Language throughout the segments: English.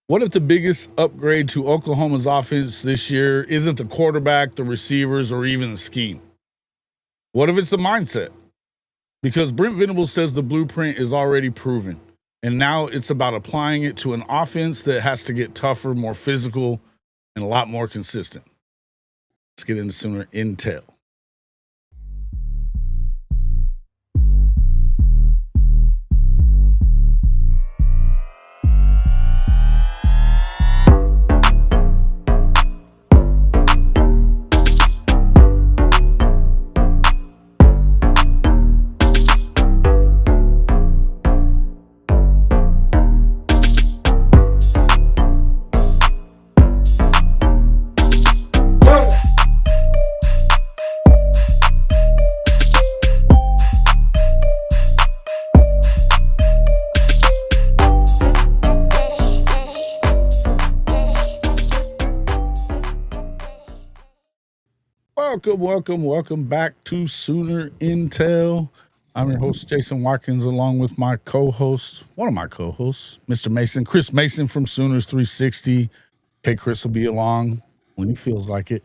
What if the biggest upgrade to Oklahoma's offense this year isn't the quarterback, the receivers, or even the scheme? What if it's the mindset? Because Brent Venables says the blueprint is already proven, and now it's about applying it to an offense that has to get tougher, more physical, and a lot more consistent. Let's get into Sooner Intel. Welcome back to Sooner Intel. I'm your host, Jason Watkins, along with my co-host, one of my co-hosts, Mr. Mason, Kchris Mason from Sooners 360. Kchris will be along when he feels like it.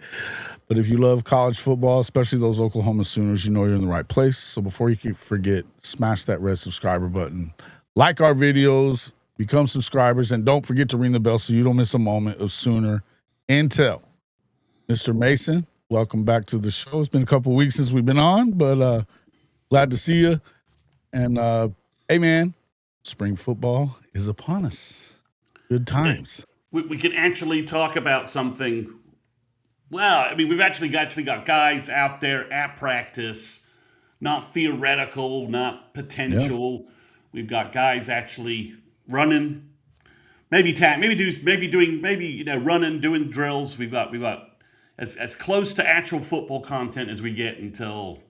But if you love college football, especially those Oklahoma Sooners, you know you're in the right place. So before you forget, smash that red subscriber button. Like our videos, become subscribers, and don't forget to ring the bell so you don't miss a moment of Sooner Intel. Mr. Mason, welcome back to the show. It's been a couple of weeks since we've been on, but glad to see you. And hey, man, spring football is upon us. Good times. We can actually talk about something. Well, I mean, we've actually got guys out there at practice, not theoretical, not potential. Yeah. We've got guys actually running, maybe running, doing drills. We've got as close to actual football content as we get until,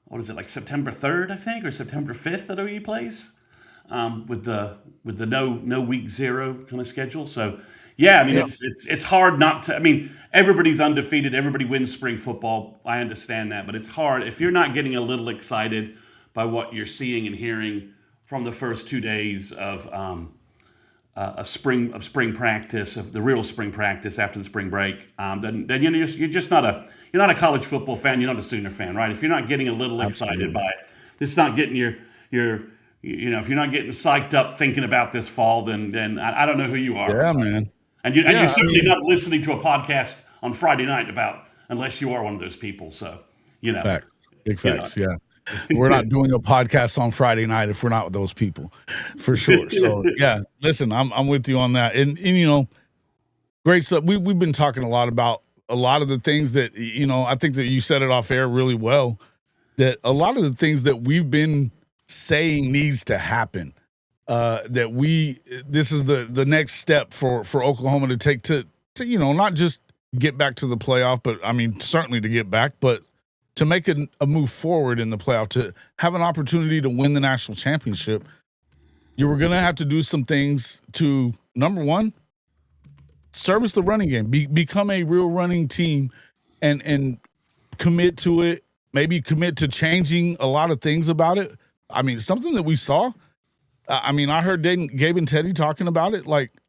what is it, like September 3rd, I think, or September 5th that OU plays, with the no week zero kind of schedule. So yeah, I mean, it's hard not to. I mean, everybody's undefeated, everybody wins spring football. I understand that, but it's hard if you're not getting a little excited by what you're seeing and hearing from the first 2 days of spring practice, of the real spring practice after the spring break. Then you're just not a college football fan. You're not a Sooner fan, right? If you're not getting a little excited by it, it's not getting your if you're not getting psyched up thinking about this fall, then I don't know who you are. Yeah, man. And you're certainly not listening to a podcast on Friday night unless you are one of those people. So, Facts. Big facts, yeah. We're not doing a podcast on Friday night if we're not with those people, for sure. So, yeah, listen, I'm with you on that. And great stuff. We've been talking a lot about a lot of the things that, I think that you said it off air really well, that a lot of the things that we've been saying needs to happen. This is the next step for Oklahoma to take to not just get back to the playoff, but I mean certainly to get back, but to make a move forward in the playoff, to have an opportunity to win the national championship. You were going to have to do some things to, number one, service the running game, become a real running team, and commit to it. Maybe commit to changing a lot of things about it. I mean, something that we saw. I heard Gabe and Teddy talking about it.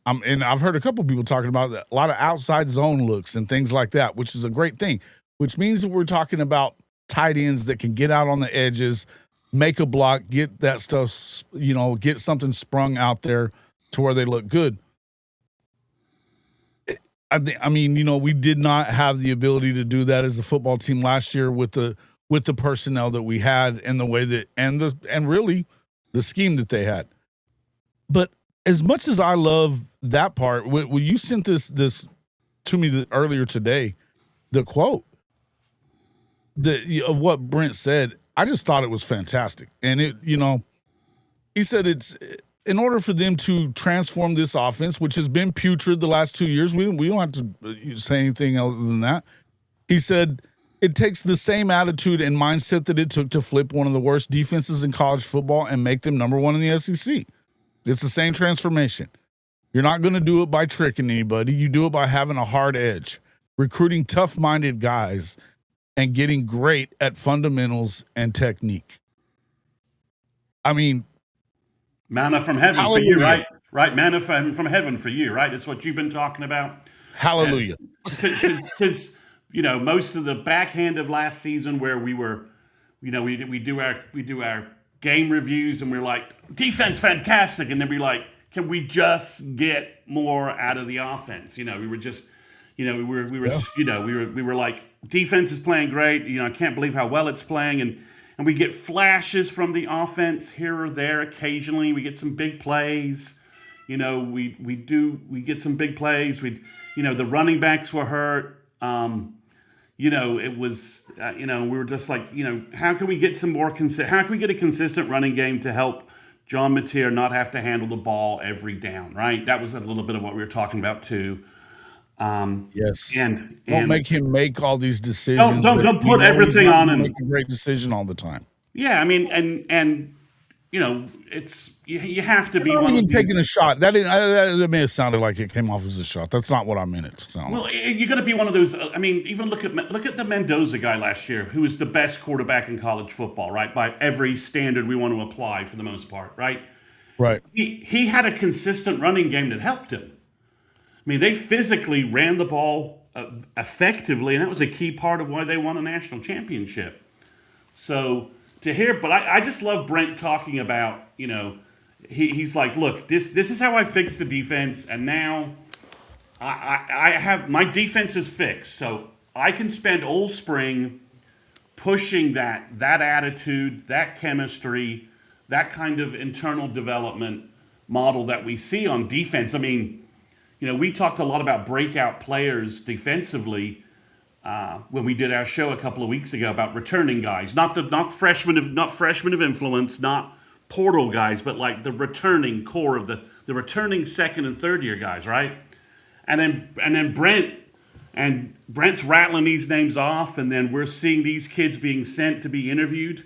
And I've heard a couple people talking about a lot of outside zone looks and things like that, which is a great thing. Which means that we're talking about tight ends that can get out on the edges, make a block, get that stuff, get something sprung out there to where they look good. We did not have the ability to do that as a football team last year with the personnel that we had and the way that and really the scheme that they had. But as much as I love that part, when you sent this to me earlier today, the quote of what Brent said, I just thought it was fantastic. And he said it's in order for them to transform this offense, which has been putrid the last 2 years. We don't have to say anything other than that. He said it takes the same attitude and mindset that it took to flip one of the worst defenses in college football and make them number one in the SEC. It's the same transformation. You're not going to do it by tricking anybody. You do it by having a hard edge, recruiting tough-minded guys, and getting great at fundamentals and technique. I mean, manna from heaven for you, right? right? Manna from heaven for you, right? It's what you've been talking about. And Hallelujah. since most of the back end of last season where we were, we do our game reviews and we're like defense fantastic, and then we're like, can we just get more out of the offense? We were just, Yeah. we were like defense is playing great. I can't believe how well it's playing, and we get flashes from the offense here or there occasionally. We get some big plays. We get some big plays. The running backs were hurt. It was, we were just like, how can we get some more how can we get a consistent running game to help John Mateer not have to handle the ball every down, right? That was a little bit of what we were talking about too. Yes. And Don't make him make all these decisions. don't put everything on him. Make a great decision all the time. Yeah, I mean, and it's you have to be Not one even of these. taking a shot. That may have sounded like it came off as a shot. That's not what I meant it to sound like. Well, you're going to be one of those. I mean, even look at the Mendoza guy last year, who was the best quarterback in college football, right? By every standard we want to apply, for the most part, right? Right. He had a consistent running game that helped him. I mean, they physically ran the ball effectively, and that was a key part of why they won a national championship. So to hear, but I just love Brent talking about, he's like, look, this is how I fixed the defense, and now I have my defense is fixed, so I can spend all spring pushing that attitude, that chemistry, that kind of internal development model that we see on defense. I mean, we talked a lot about breakout players defensively when we did our show a couple of weeks ago about returning guys, not freshmen of influence, not portal guys, but like the returning core of the returning second and third year guys, right? And then Brent's rattling these names off, and then we're seeing these kids being sent to be interviewed.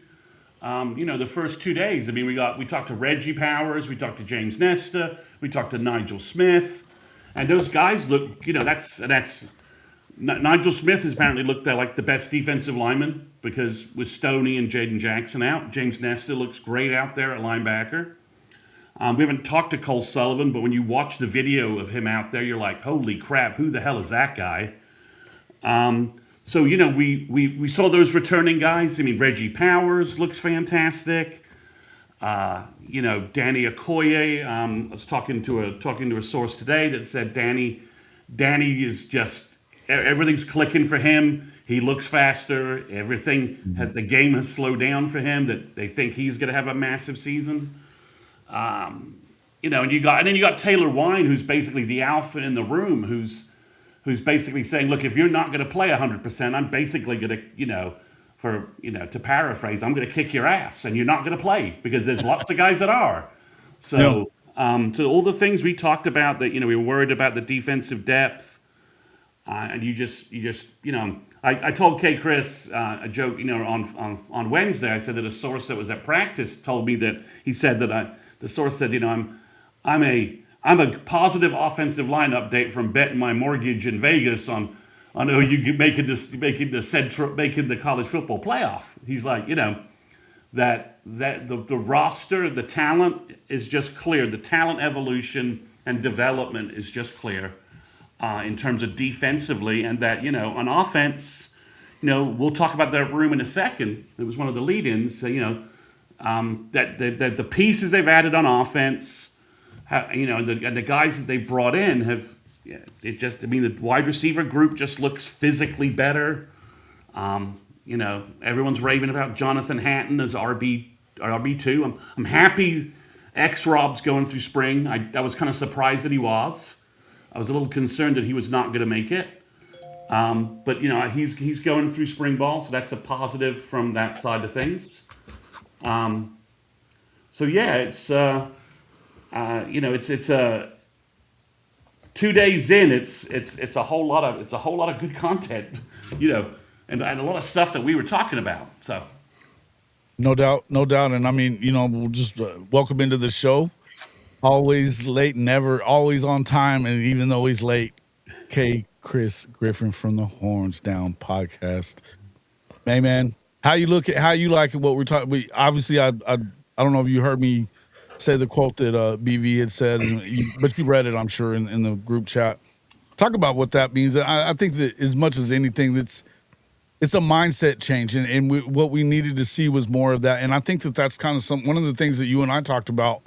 The first 2 days. I mean, we talked to Reggie Powers, we talked to James Nesta, we talked to Nigel Smith, and those guys look. That's Nigel Smith has apparently looked like the best defensive lineman because with Stoney and Jaden Jackson out, James Nesta looks great out there at linebacker. We haven't talked to Cole Sullivan, but when you watch the video of him out there, you're like, holy crap, who the hell is that guy? So, we saw those returning guys. I mean, Reggie Powers looks fantastic. Danny Okoye. I was talking to a source today that said Danny is just, everything's clicking for him. He looks faster. The game has slowed down for him. That they think he's going to have a massive season. And then you got Taylor Wine, who's basically the alpha in the room, who's basically saying, look, if you're not going to play 100%, I'm basically going to, to paraphrase, I'm going to kick your ass, and you're not going to play because there's lots of guys that are. So, so all the things we talked about that, we were worried about the defensive depth. And you just, I told Kchris a joke, on Wednesday. I said that a source that was at practice told me that the source said, I'm a positive offensive line update from betting my mortgage in Vegas on OU making the college football playoff. He's like, that the roster, the talent is just clear. The talent evolution and development is just clear. In terms of defensively, and that, on offense, we'll talk about that room in a second. It was one of the lead-ins, that the pieces they've added on offense, the guys that they brought in have, the wide receiver group just looks physically better. Everyone's raving about Jonathan Hatton as RB2. I'm happy X-Rob's going through spring. I was kind of surprised that he was. I was a little concerned that he was not going to make it. But, he's going through spring ball, so that's a positive from that side of things. So, yeah, it's, it's 2 days in, it's a whole lot of good content, and a lot of stuff that we were talking about. So, No doubt. And I mean, we'll just welcome into the show. Always late, never always on time, and even though he's late, Kchris Griffin from the Horns Down podcast. Hey man, how you like it? What we're talking? Obviously, I don't know if you heard me say the quote that BV had said, but you read it, I'm sure, in the group chat. Talk about what that means. I think that as much as anything, it's a mindset change, and what we needed to see was more of that. And I think that that's kind of one of the things that you and I talked about.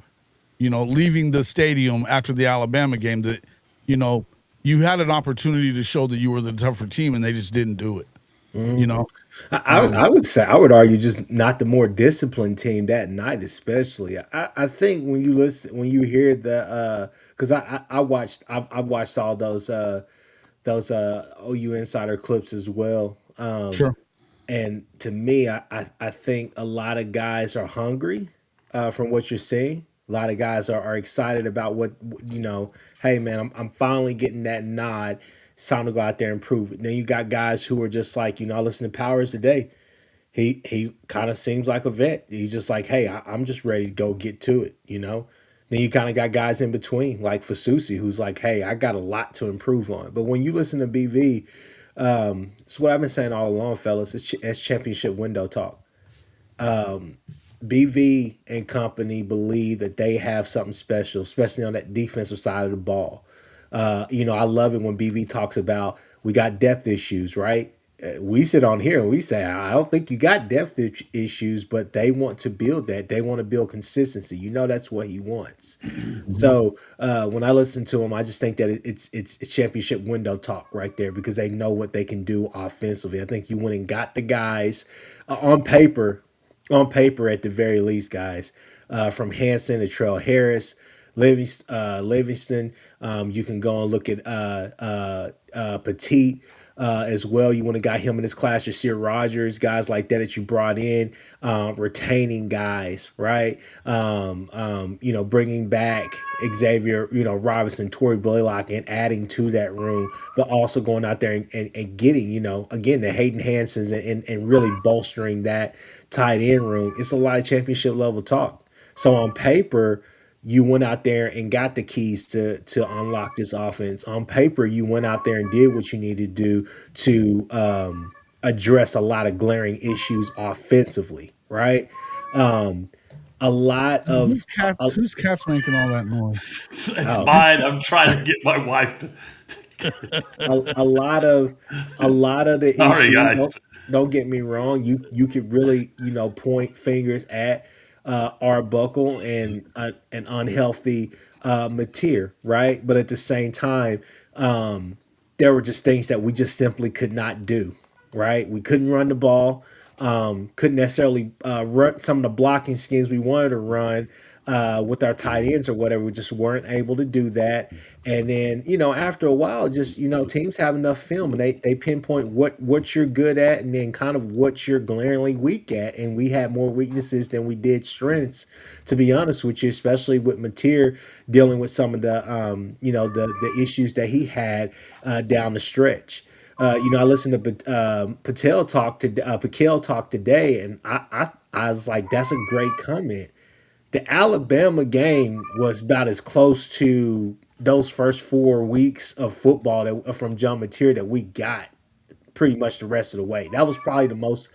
Leaving the stadium after the Alabama game, that you had an opportunity to show that you were the tougher team, and they just didn't do it. You know, I would say I would argue just not the more disciplined team that night, especially. I think when you listen, when you hear the because I've watched all those OU insider clips as well. sure. And to me, I think a lot of guys are hungry from what you're seeing. A lot of guys are excited about hey man, I'm finally getting that nod. It's time to go out there and prove it. Then you got guys who are just like, I listen to Powers today. He kind of seems like a vet. He's just like, hey, I'm just ready to go get to it. Then you kind of got guys in between, like Fasusi, who's like, hey, I got a lot to improve on. But when you listen to BV, it's what I've been saying all along, fellas. It's championship window talk. BV and company believe that they have something special, especially on that defensive side of the ball. I love it when BV talks about we got depth issues, right? We sit on here and we say, I don't think you got depth issues, but they want to build that. They want to build consistency. That's what he wants. So when I listen to him, I just think that it's championship window talk right there because they know what they can do offensively. I think you went and got the guys on paper at the very least, guys, from Hanson to Trell Harris, Livingston. You can go and look at Petit as well. You want to got him in his class, Jasir Rogers, guys like that you brought in, retaining guys, right? Bringing back Xavier, Robinson, Torrey Blaylock, and adding to that room, but also going out there and getting, again, the Hayden Hansons and really bolstering that tight end room. It's a lot of championship level talk. So on paper, you went out there and got the keys to unlock this offense. On paper, you went out there and did what you needed to do to address a lot of glaring issues offensively, right? A lot of Whose cat's making all that noise? It's mine. I'm trying to get my wife to. a lot of the Sorry, issues. guys. Don't get me wrong. You could really point fingers at Arbuckle and an unhealthy Mateer, right? But at the same time, there were just things that we just simply could not do, right? We couldn't run the ball, couldn't necessarily run some of the blocking schemes we wanted to run with our tight ends or whatever. We just weren't able to do that. And then, after a while, just, teams have enough film and they pinpoint what you're good at and then kind of what you're glaringly weak at. And we had more weaknesses than we did strengths, to be honest with you, especially with Mateer dealing with some of the, the issues that he had down the stretch. I listened to Patel talk today, and I was like, that's a great comment. The Alabama game was about as close to those first 4 weeks of football from John Mateer that we got pretty much the rest of the way. That was probably the most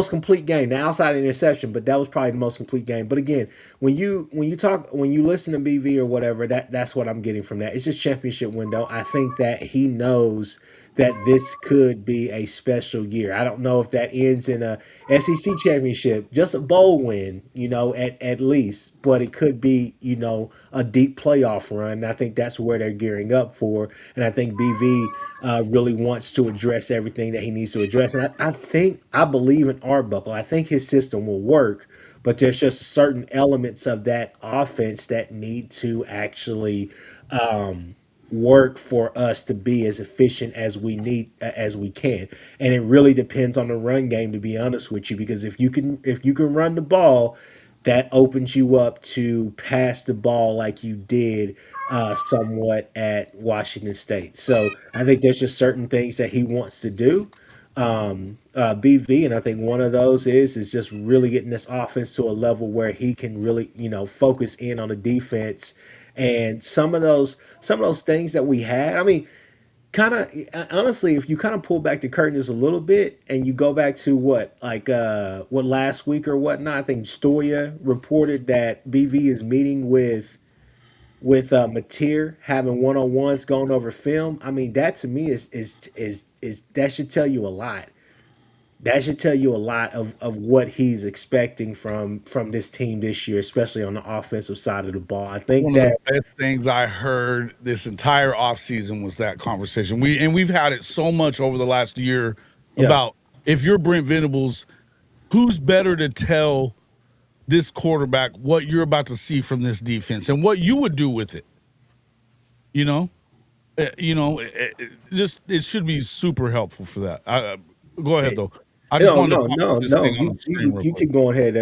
complete game. The outside interception, but that was probably the most complete game. But again, when you listen to BV or whatever, that's what I'm getting from that. It's just championship window. I think that he knows that this could be a special year. I don't know if that ends in a SEC championship, just a bowl win, at least, but it could be, a deep playoff run. And I think that's where they're gearing up for. And I think BV really wants to address everything that he needs to address. And I believe in Arbuckle. I think his system will work, but there's just certain elements of that offense that need to actually work for us to be as efficient as we can. And it really depends on the run game, to be honest with you, because if you can run the ball, that opens you up to pass the ball like you did somewhat at Washington State. So I think there's just certain things that he wants to do. BV, and I think one of those is just really getting this offense to a level where he can really, focus in on the defense and some of those things that we had. I mean, kind of honestly, if you kind of pull back the curtain just a little bit and you go back to what last week or whatnot, I think Stoya reported that BV is meeting with Mateer, having one on ones, going over film. I mean, that to me is that should tell you a lot. That should tell you a lot of what he's expecting from this team this year, especially on the offensive side of the ball. I think One of the that best things I heard this entire offseason was that conversation. We've had it so much over the last year yeah, about if you're Brent Venables, who's better to tell this quarterback what you're about to see from this defense and what you would do with it. You know, just it should be super helpful for that. Go ahead though. I just no, wanted to no, pop no, this no. thing on the screen real You quick. keep going ahead.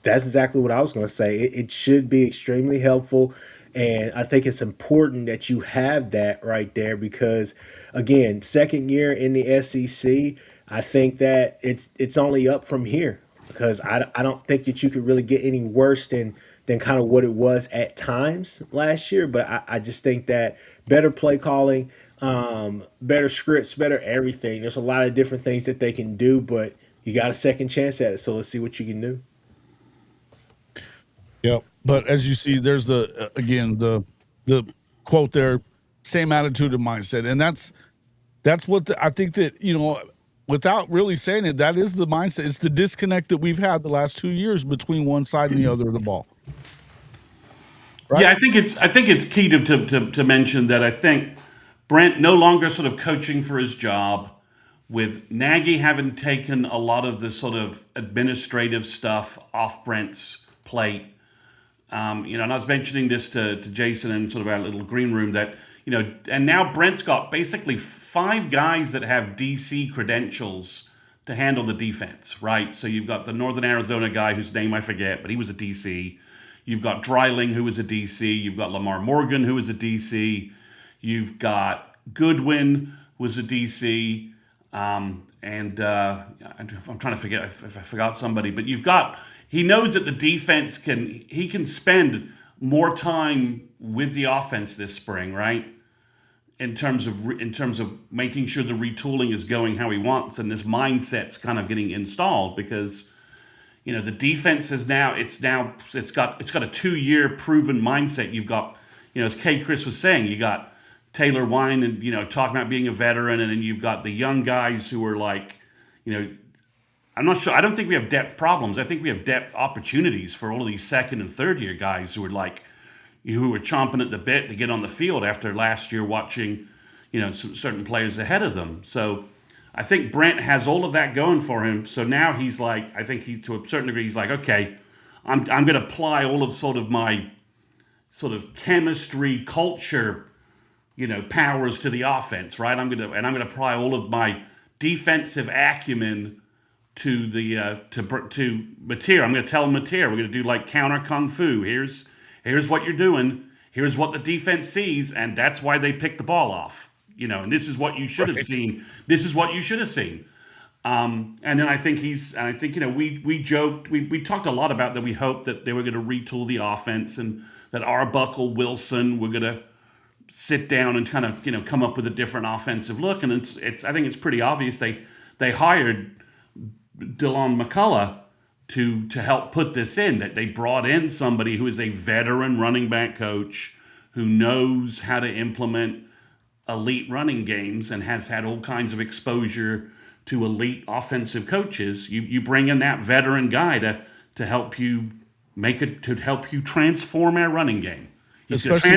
That's exactly what I was going to say. It should be extremely helpful, and I think it's important that you have that right there because, again, second year in the SEC, I think that it's only up from here because I don't think that you could really get any worse than kind of what it was at times last year. But I just think that better play calling, better scripts, better everything. There's a lot of different things that they can do, but you got a second chance at it. So let's see what you can do. Yep. But as you see, there's the quote there, same attitude and mindset, and that's what I think that without really saying it, that is the mindset. It's the disconnect that we've had the last 2 years between one side and the other of the ball. Right? Yeah, I think it's key to mention that I think Brent no longer sort of coaching for his job, with Nagy having taken a lot of the sort of administrative stuff off Brent's plate. And I was mentioning this to Jason in sort of our little green room that, and now Brent's got basically 5 guys that have DC credentials to handle the defense, right? So you've got the Northern Arizona guy whose name I forget, but he was a DC. You've got Dreiling, who was a DC. You've got Lamar Morgan, who was a DC. You've got Goodwin, was a DC. I'm trying to forget if I forgot somebody, but he knows that the defense he can spend more time with the offense this spring, right? In terms of making sure the retooling is going how he wants, and this mindset's kind of getting installed because the defense is it's got a 2-year proven mindset. You've got as Kchris was saying, you got Taylor Wine and talking about being a veteran, and then you've got the young guys who are like I'm not sure. I don't think we have depth problems. I think we have depth opportunities for all of these second and third year guys who are chomping at the bit to get on the field after last year watching, certain players ahead of them. So I think Brent has all of that going for him. So now he's like, I think to a certain degree, he's like, okay, I'm going to apply all of sort of my sort of chemistry, culture, powers to the offense, right? I'm going to apply all of my defensive acumen to Mateer. I'm going to tell Mateer we're going to do like counter kung fu. Here's what you're doing. Here's what the defense sees, and that's why they pick the ball off. And this is what you should have seen. This is what you should have seen. And then I think we joked, we talked a lot about that. We hoped that they were going to retool the offense and that Arbuckle, Wilson were going to sit down and kind of come up with a different offensive look. And I think it's pretty obvious they hired DeLon McCullough to help put this in, that they brought in somebody who is a veteran running back coach who knows how to implement elite running games and has had all kinds of exposure to elite offensive coaches. You bring in that veteran guy to help you transform our running game. Especially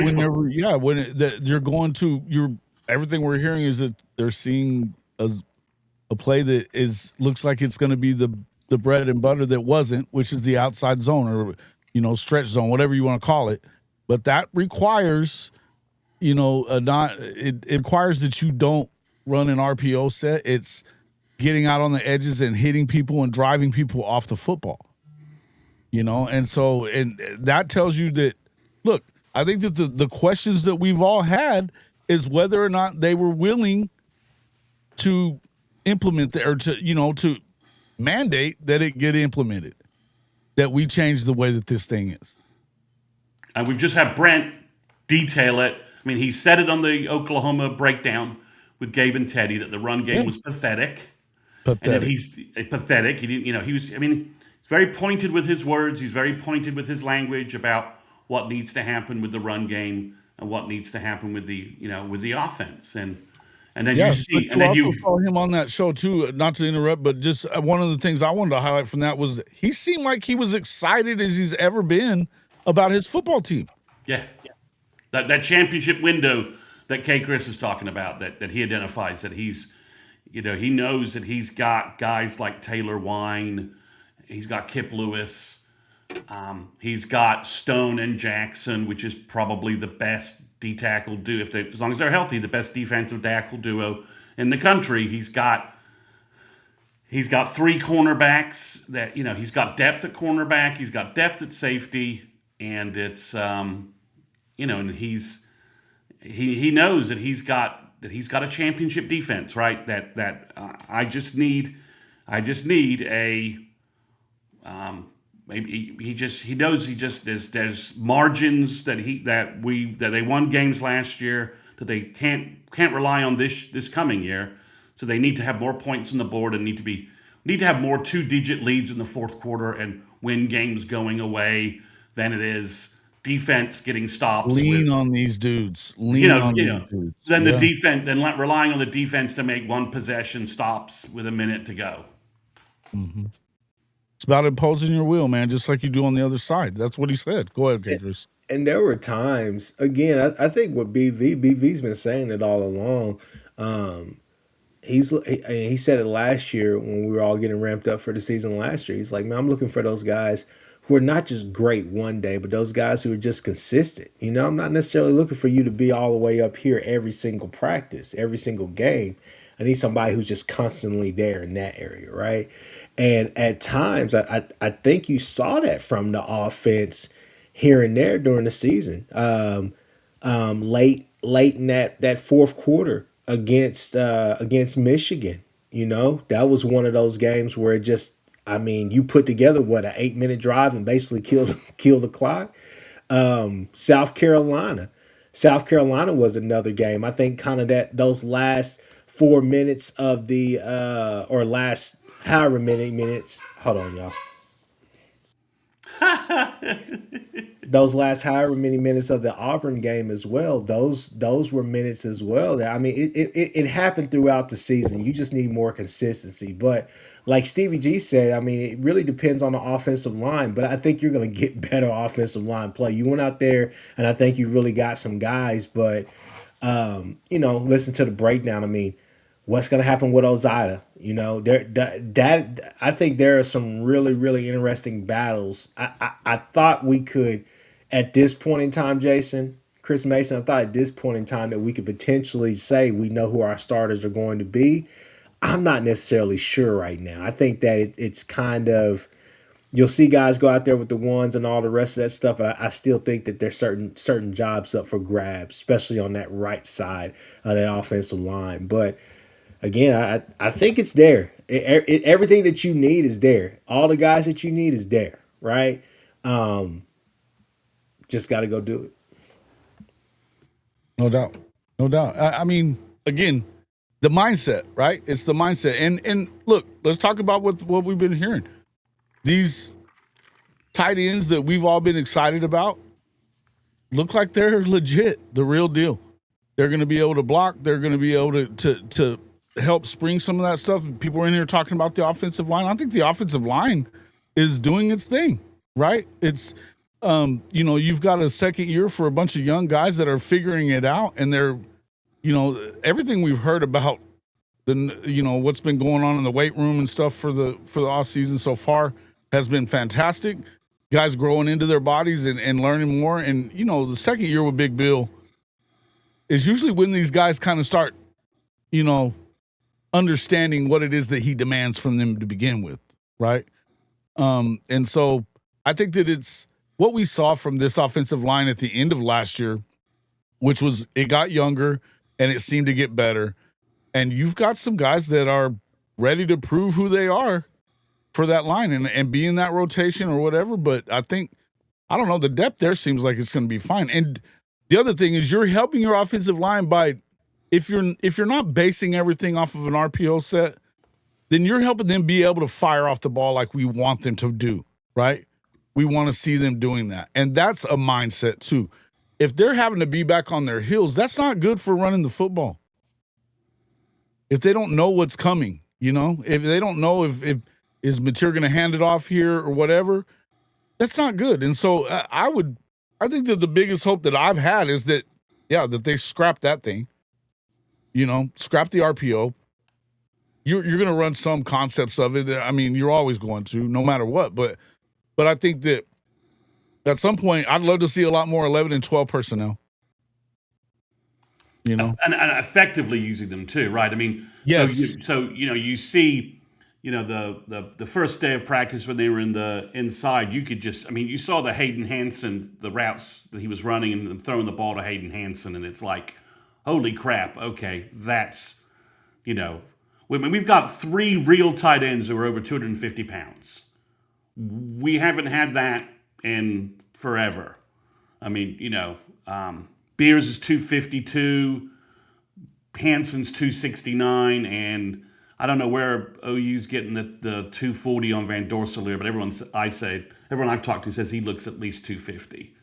everything we're hearing is that they're seeing a play that looks like it's going to be the bread and butter that wasn't, which is the outside zone or stretch zone, whatever you want to call it. But that requires it requires that you don't run an RPO set. It's getting out on the edges and hitting people and driving people off the football. And that tells you that, look, I think that the questions that we've all had is whether or not they were willing to implement to mandate that it get implemented, that we change the way that this thing is. And we've just had Brent detail it. I mean, he said it on the Oklahoma breakdown, with Gabe and Teddy that the run game was pathetic. And that Pathetic. he's pathetic. He didn't, he was. I mean, he's very pointed with his words. He's very pointed with his language about what needs to happen with the run game and what needs to happen with the, with the offense. And then Yeah, you but see, and you then also you, saw him on that show too. Not to interrupt, but just one of the things I wanted to highlight from that was he seemed like he was excited as he's ever been about his football team. yeah, that championship window that Kchris is talking about, that he identifies that he's, he knows that he's got guys like Taylor Wine, he's got Kip Lewis, he's got Stone and Jackson, which is probably the best D tackle duo, as long as they're healthy, the best defensive tackle duo in the country. He's got three cornerbacks that, he's got depth at cornerback, he's got depth at safety, and it's and he knows that he's got a championship defense, right? I just need a maybe he knows there's margins that they won games last year that they can't rely on this coming year. So they need to have more points on the board and need to have more 2-digit leads in the fourth quarter and win games going away than it is defense getting stops. Lean on these dudes. Lean on these dudes. Then the defense, relying on the defense to make one possession stops with a minute to go. Mm-hmm. It's about imposing your will, man, just like you do on the other side. That's what he said. Go ahead, Kchris. And there were times, again, I think with BV's been saying it all along. He said it last year when we were all getting ramped up for the season last year. He's like, man, I'm looking for those guys who are not just great one day, but those guys who are just consistent. I'm not necessarily looking for you to be all the way up here every single practice, every single game. I need somebody who's just constantly there in that area, right? And at times, I think you saw that from the offense here and there during the season. Late in that fourth quarter against Michigan, that was one of those games where you put together an 8-minute drive and basically killed the clock. South Carolina was another game. I think kind of those last 4 minutes of the or last however many minutes. Hold on, y'all. Those last however many minutes of the Auburn game as well. Those were minutes as well. I mean, it happened throughout the season. You just need more consistency. But like Stevie G said, I mean, it really depends on the offensive line. But I think you're going to get better offensive line play. You went out there, and I think you really got some guys. But listen to the breakdown. I mean, what's going to happen with Ozida? I think there are some really, really interesting battles. I thought we could, at this point in time, Chris Mason, I thought at this point in time that we could potentially say we know who our starters are going to be. I'm not necessarily sure right now. I think that it's kind of, you'll see guys go out there with the ones and all the rest of that stuff, but I still think that there's certain jobs up for grabs, especially on that right side of that offensive line. But again, I think it's there. Everything that you need is there. All the guys that you need is there, right? Just got to go do it. No doubt. No doubt. I mean, again, the mindset, right? It's the mindset. And look, let's talk about what we've been hearing. These tight ends that we've all been excited about look like they're legit, the real deal. They're going to be able to block. They're going to be able to help spring some of that stuff. People are in here talking about the offensive line. I think the offensive line is doing its thing, right? It's, you've got a second year for a bunch of young guys that are figuring it out, and they're, everything we've heard about what's been going on in the weight room and stuff for the off season so far has been fantastic. Guys growing into their bodies and learning more. And, the second year with Big Bill is usually when these guys kind of start, understanding what it is that he demands from them to begin with, right? And so I think that it's what we saw from this offensive line at the end of last year, which was it got younger and it seemed to get better. And you've got some guys that are ready to prove who they are for that line and be in that rotation or whatever. But I think, I don't know, the depth there seems like it's going to be fine. And the other thing is you're helping your offensive line by if you're not basing everything off of an RPO set, then you're helping them be able to fire off the ball like we want them to do, right? We want to see them doing that. And that's a mindset too. If they're having to be back on their heels, that's not good for running the football. If they don't know what's coming, if they don't know if is Mateer going to hand it off here or whatever, that's not good. And so I think that the biggest hope that I've had is that, that they scrap that thing, scrap the RPO. You're going to run some concepts of it. I mean, you're always going to, no matter what. But I think that at some point, I'd love to see a lot more 11 and 12 personnel. And effectively using them too, right? I mean, yes. So you see, the first day of practice when they were in the inside, you could just, I mean, you saw the Hayden Hansen, the routes that he was running and throwing the ball to Hayden Hansen, and it's like, holy crap, okay, that's, we've got 3 real tight ends who are over 250 pounds. We haven't had that in forever. I mean, Beers is 252, Hansen's 269, and I don't know where OU's getting the 240 on Van Dorselaer, but everyone I've talked to says he looks at least 250.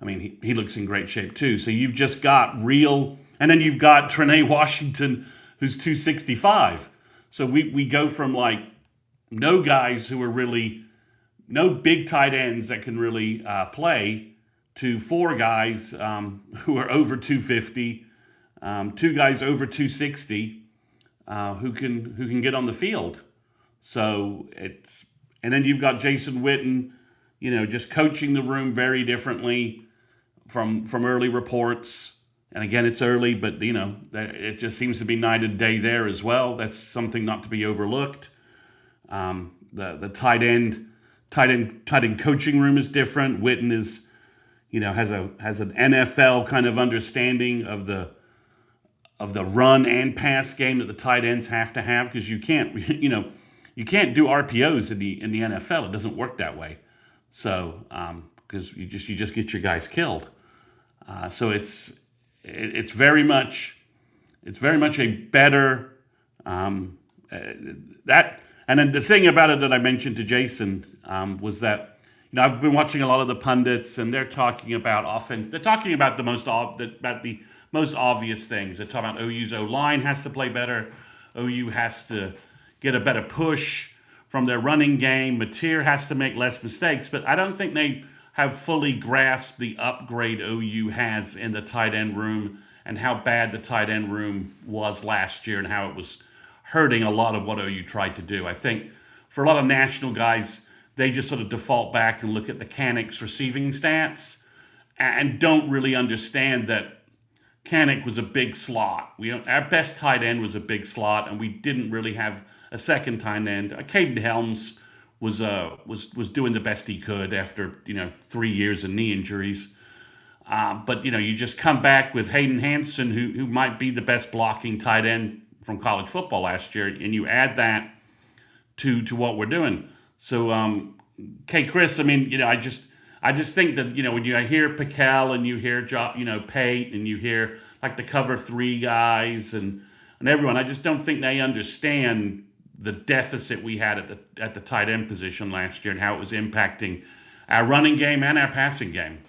I mean, he looks in great shape too. So you've just got real, and then you've got Trene Washington, who's 265. So we go from like no guys who are really, no big tight ends that can really play, to 4 guys who are over 250, 2 guys over 260 who can get on the field. So and then you've got Jason Witten, just coaching the room very differently from early reports. And again, it's early, but it just seems to be night and day there as well. That's something not to be overlooked. The tight end coaching room is different. Witten is, has an NFL kind of understanding of the run and pass game that the tight ends have to have, because you can't do RPOs in the NFL. It doesn't work that way. So because you just get your guys killed. So it's very much a better that. And then the thing about it that I mentioned to Jason was that, I've been watching a lot of the pundits, and they're talking about offense. They're talking about the most obvious things. They're talking about OU's O-line has to play better. OU has to get a better push from their running game. Mateer has to make less mistakes. But I don't think they have fully grasped the upgrade OU has in the tight end room and how bad the tight end room was last year and how it was hurting a lot of what OU tried to do. I think for a lot of national guys, they just sort of default back and look at the Canick's receiving stats and don't really understand that Canick was a big slot. Our best tight end was a big slot, and we didn't really have a second tight end. Caden Helms was doing the best he could after 3 years of knee injuries. But you just come back with Hayden Hansen, who might be the best blocking tight end from college football last year, and you add that to what we're doing. So, Kchris, I mean, I just think that when you hear Pikel and you hear Pate and you hear like the cover 3 guys and everyone, I just don't think they understand the deficit we had at the tight end position last year and how it was impacting our running game and our passing game.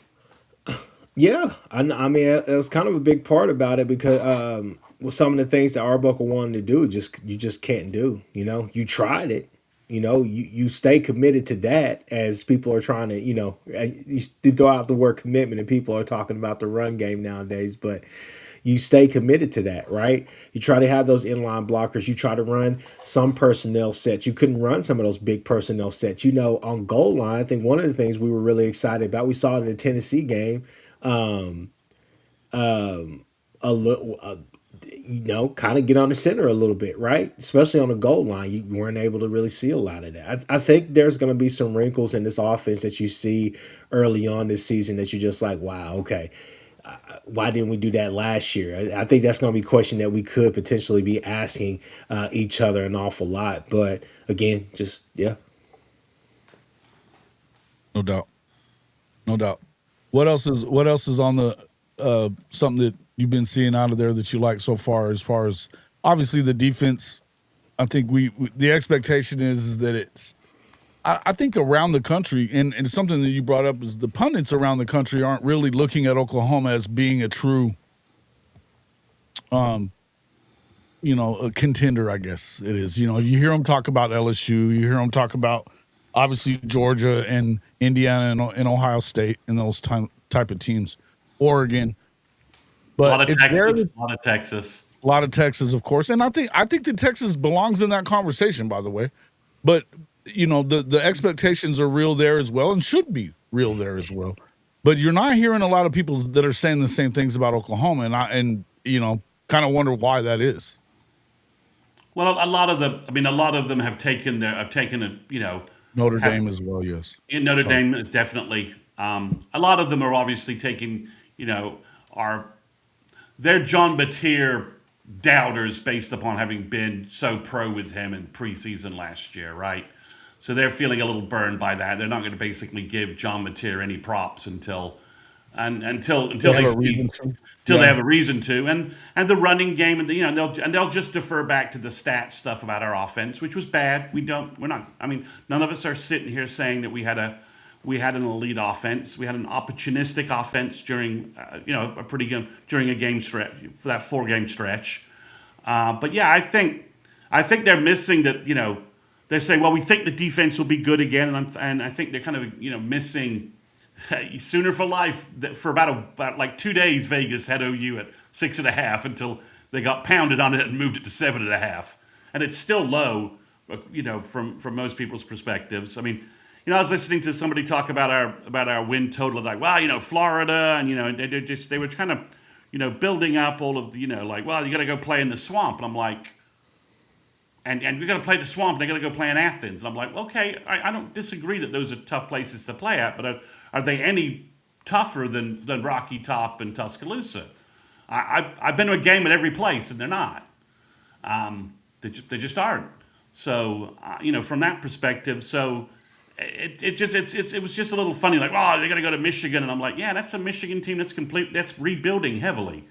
Yeah, I mean, it was kind of a big part about it because with some of the things that Arbuckle wanted to do, you just can't do. You tried it. You stay committed to that as people are trying to, you throw out the word commitment and people are talking about the run game nowadays, but you stay committed to that, right? You try to have those inline blockers. You try to run some personnel sets. You couldn't run some of those big personnel sets. On goal line, I think one of the things we were really excited about, we saw it in the Tennessee game, kind of get on the center a little bit, right? Especially on the goal line, you weren't able to really see a lot of that. I think there's going to be some wrinkles in this offense that you see early on this season that you're just like, wow, okay, why didn't we do that last year? I think that's going to be a question that we could potentially be asking each other an awful lot. But again, yeah. No doubt. What else is on the something that you've been seeing out of there that you like so far? As far as obviously the defense, I think the expectation is that it's. I think around the country, and something that you brought up is the pundits around the country aren't really looking at Oklahoma as being a true, a contender. I guess it is. You hear them talk about LSU, you hear them talk about obviously Georgia and Indiana and Ohio State and those type of teams, Oregon, but a lot of it's Texas, a lot of Texas, a lot of Texas, of course, and I think that Texas belongs in that conversation. By the way, but. The expectations are real there as well and should be real there as well. But you're not hearing a lot of people that are saying the same things about Oklahoma, and kind of wonder why that is. Well, a lot of them have taken Notre Dame as well, yes. In Notre Dame is definitely. A lot of them are obviously taking, they're John Mateer doubters based upon having been so pro with him in preseason last year, right? So they're feeling a little burned by that. They're not going to basically give John Mateer any props until they have a reason to, and the running game, and they'll just defer back to the stats stuff about our offense, which was bad. None of us are sitting here saying that we had an elite offense. We had an opportunistic offense during during a game stretch, for that 4-game stretch. But yeah, I think they're missing that. They're saying, well, we think the defense will be good again, and I think they're kind of missing Sooner for Life. For about like 2 days, Vegas had OU at 6.5 until they got pounded on it and moved it to 7.5, and it's still low, from most people's perspectives. I mean, I was listening to somebody talk about our win total, like, well, Florida, and they were kind of building up all of the well, you got to go play in the swamp, and I'm like. And we're going to play the swamp. They're going to go play in Athens. And I'm like, okay, I don't disagree that those are tough places to play at, but are they any tougher than Rocky Top and Tuscaloosa? I've been to a game at every place, and they're not. They just aren't. So from that perspective, so it was just a little funny. Like, oh, they're going to go to Michigan, and I'm like, yeah, that's a Michigan team that's rebuilding heavily.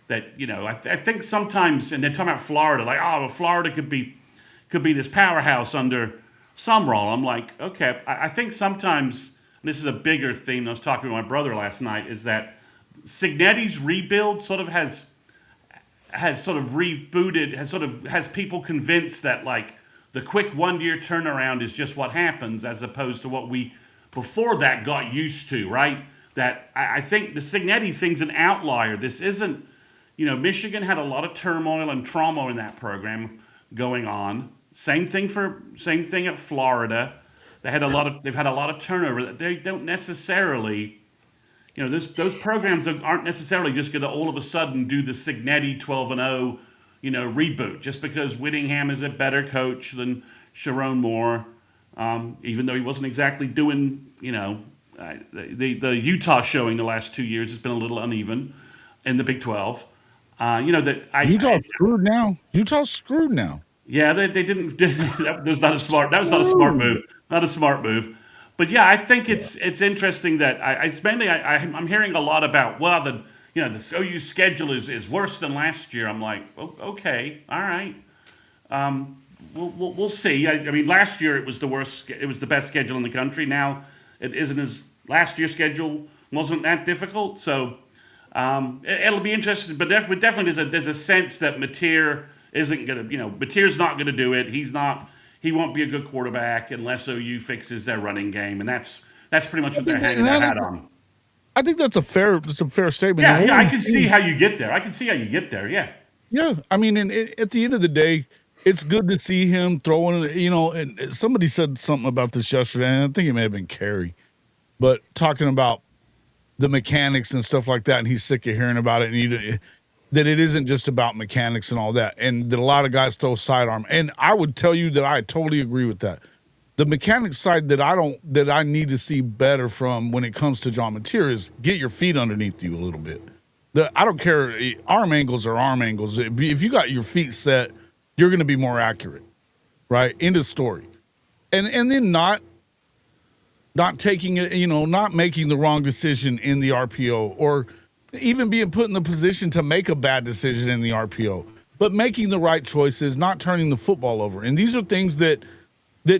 That I think sometimes, and they're talking about Florida, like, oh, well, Florida could be this powerhouse under Sumrall. I'm like, okay, I think sometimes, and this is a bigger theme I was talking with my brother last night, is that Cignetti's rebuild sort of has rebooted, has people convinced that like the quick 1-year turnaround is just what happens, as opposed to what we before that got used to, right? That I think the Cignetti thing's an outlier. This isn't, Michigan had a lot of turmoil and trauma in that program going on. Same thing at Florida. They've had a lot of turnover. They don't necessarily, those programs aren't necessarily just going to all of a sudden do the Cignetti 12-0, reboot just because Whittingham is a better coach than Sharon Moore, even though he wasn't exactly doing, the Utah showing the last 2 years has been a little uneven in the Big 12. Utah's screwed now. Utah's screwed now. Yeah, they didn't. That was not a smart move. Not a smart move. But yeah, I think it's interesting that I'm hearing a lot about the OU schedule is worse than last year. I'm like, okay, all right. We'll see. I mean, last year it was the worst. It was the best schedule in the country. Now it isn't as last year's schedule wasn't that difficult. So it'll be interesting. But definitely there's a sense that Mateer isn't going to, Mateer's not going to do it. He won't be a good quarterback unless OU fixes their running game, and that's pretty much what they're hanging their hat on. I think that's a fair statement. Yeah, I can see how you get there. Yeah. Yeah, I mean, and at the end of the day, it's good to see him throwing. And somebody said something about this yesterday, and I think it may have been Carey, but talking about the mechanics and stuff like that, and he's sick of hearing about it, and that it isn't just about mechanics and all that, and that a lot of guys throw sidearm. And I would tell you that I totally agree with that. The mechanics side that I need to see better from when it comes to John Mateer is get your feet underneath you a little bit. I don't care. Arm angles are arm angles. If you got your feet set, you're going to be more accurate, right? End of story. And then not taking it, not making the wrong decision in the RPO or even being put in the position to make a bad decision in the RPO, but making the right choices, not turning the football over. And these are things that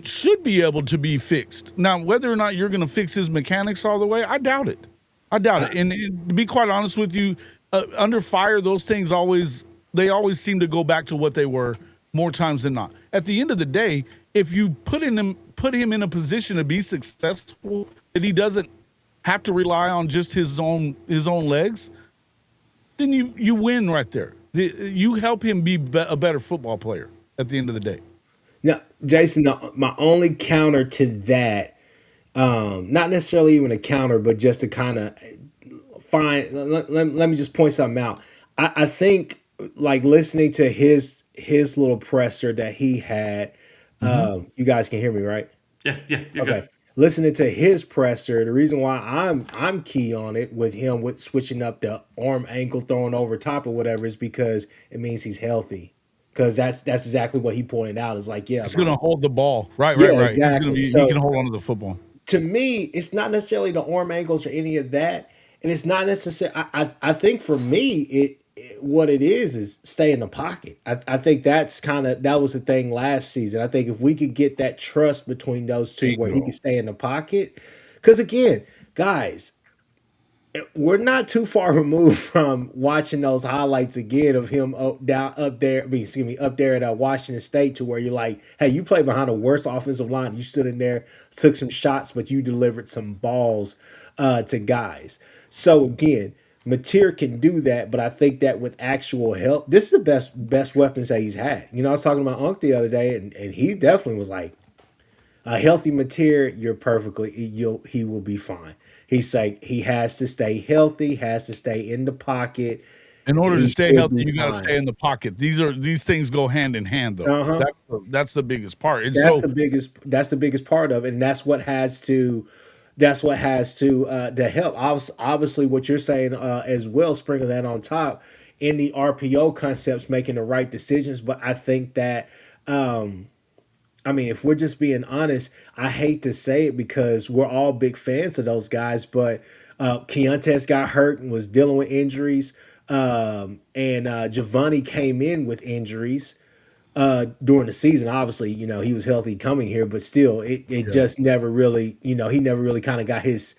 should be able to be fixed. Now, whether or not you're going to fix his mechanics all the way, I doubt it. And to be quite honest with you, under fire, those things always seem to go back to what they were more times than not. At the end of the day, if you put him in a position to be successful, that he doesn't have to rely on just his own legs, then you win right there. You help him be a better football player at the end of the day. Now, Jason, my only counter to that, not necessarily even a counter, but just to kind of let me just point something out. I think like listening to his little presser that he had, you guys can hear me, right? Yeah, you're Okay. good. Listening to his presser, the reason why I'm key on it with him with switching up the arm ankle throwing over top or whatever is because it means he's healthy. Because that's exactly what he pointed out. Is like, yeah, He's going to hold the ball. Right. exactly. He can hold on to the football. To me, it's not necessarily the arm angles or any of that, and it's not necessary. I think for me, what it is stay in the pocket. I think that was the thing last season. I think if we could get that trust between those two, where he can stay in the pocket, because again, guys, we're not too far removed from watching those highlights again of him up there at Washington State, to where you're like, hey, you played behind the worst offensive line. You stood in there, took some shots, but you delivered some balls to guys. So again, Mateer can do that, but I think that with actual help, this is the best weapons that he's had. I was talking to my uncle the other day, and he definitely was like, a healthy Mateer, he will be fine. He's like, he has to stay healthy, has to stay in the pocket. In order to stay healthy, you got to stay in the pocket. These things go hand in hand, though. That's the biggest part. And that's the biggest part of it, and that's what has to help. Obviously, what you're saying as well, sprinkle that on top in the RPO concepts, making the right decisions. But I think that. If we're just being honest, I hate to say it because we're all big fans of those guys, but Keontae got hurt and was dealing with injuries, and Giovanni came in with injuries during the season. Obviously, he was healthy coming here, but still, it just never really, he never really kind of got his.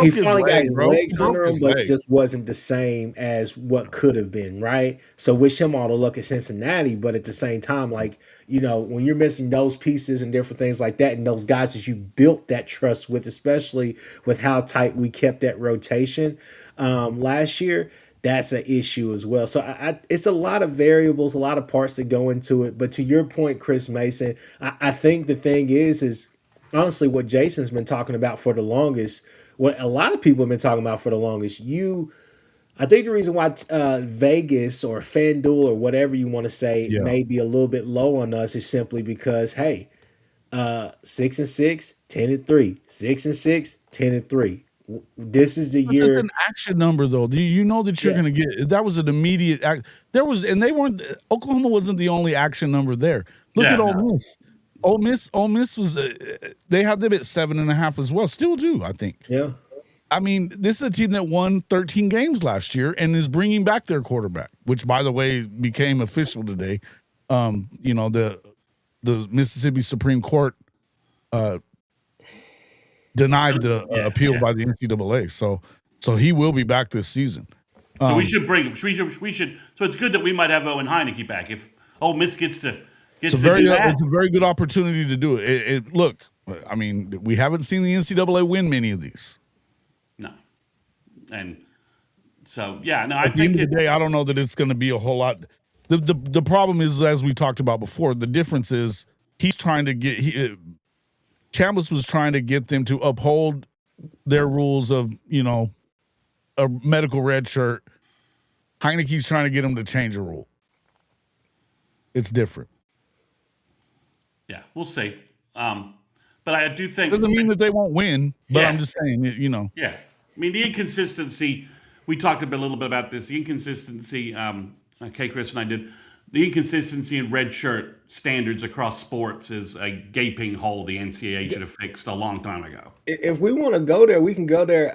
He finally got his legs under him, but it just wasn't the same as what could have been, right? So wish him all the luck at Cincinnati, but at the same time, like, when you're missing those pieces and different things like that, and those guys that you built that trust with, especially with how tight we kept that rotation last year, that's an issue as well. So it's a lot of variables, a lot of parts that go into it. But to your point, Chris Mason, I think the thing is honestly what Jason's been talking about for the longest, what a lot of people have been talking about for the longest. I think the reason why Vegas or FanDuel or whatever you want to say may be a little bit low on us is simply because, hey, 6-6, 10-3, 6-6, 10-3. This is the year. That's an action number, though. You know that you're going to get. That was an immediate. And they weren't. Oklahoma wasn't the only action number there. Look at Ole Miss. Ole Miss was. They had them at 7.5 as well. Still do, I think. Yeah. This is a team that won 13 games last year and is bringing back their quarterback, which, by the way, became official today. The Mississippi Supreme Court denied the appeal by the NCAA, so he will be back this season. So we should bring him. We should. So it's good that we might have Owen Heineke back if Ole Miss gets to. It's a very good opportunity to do it. Look, we haven't seen the NCAA win many of these. No, and so I At the end of the day, I don't know that it's going to be a whole lot. The problem is, as we talked about before, the difference is he's trying to get. Chambliss was trying to get them to uphold their rules of a medical red shirt. Heineke's trying to get them to change a rule. It's different. Yeah, we'll see. But I do think doesn't mean that they won't win. But I'm just saying, Yeah, the inconsistency. We talked a little bit about this. The inconsistency. Kchris and I did. The inconsistency in red shirt standards across sports is a gaping hole the NCAA should have fixed a long time ago. If we want to go there, we can go there.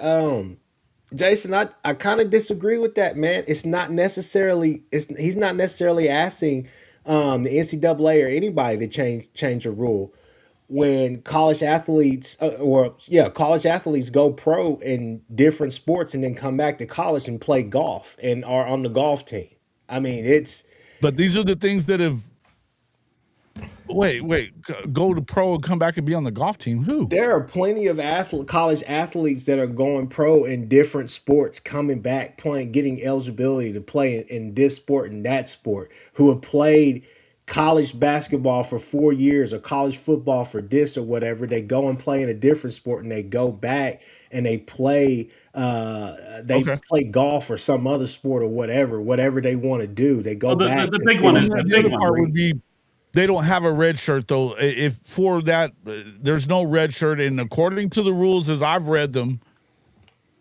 Jason, I kind of disagree with that, man. It's not necessarily he's not necessarily asking the NCAA or anybody to change a rule. When college athletes college athletes go pro in different sports and then come back to college and play golf and are on the golf team. I mean, it's But these are the things that have go to pro and come back and be on the golf team. Who? there are plenty of college athletes that are going pro in different sports, coming back, playing, getting eligibility to play in this sport and that sport, who have played college basketball for 4 years or college football for this or whatever. They go and play in a different sport and they go back and they play Okay. golf or some other sport or whatever they want to do. They go Well, back. the big one is the The big other one. part would be they don't have a red shirt though. If for that, there's no red shirt, and according to the rules as I've read them,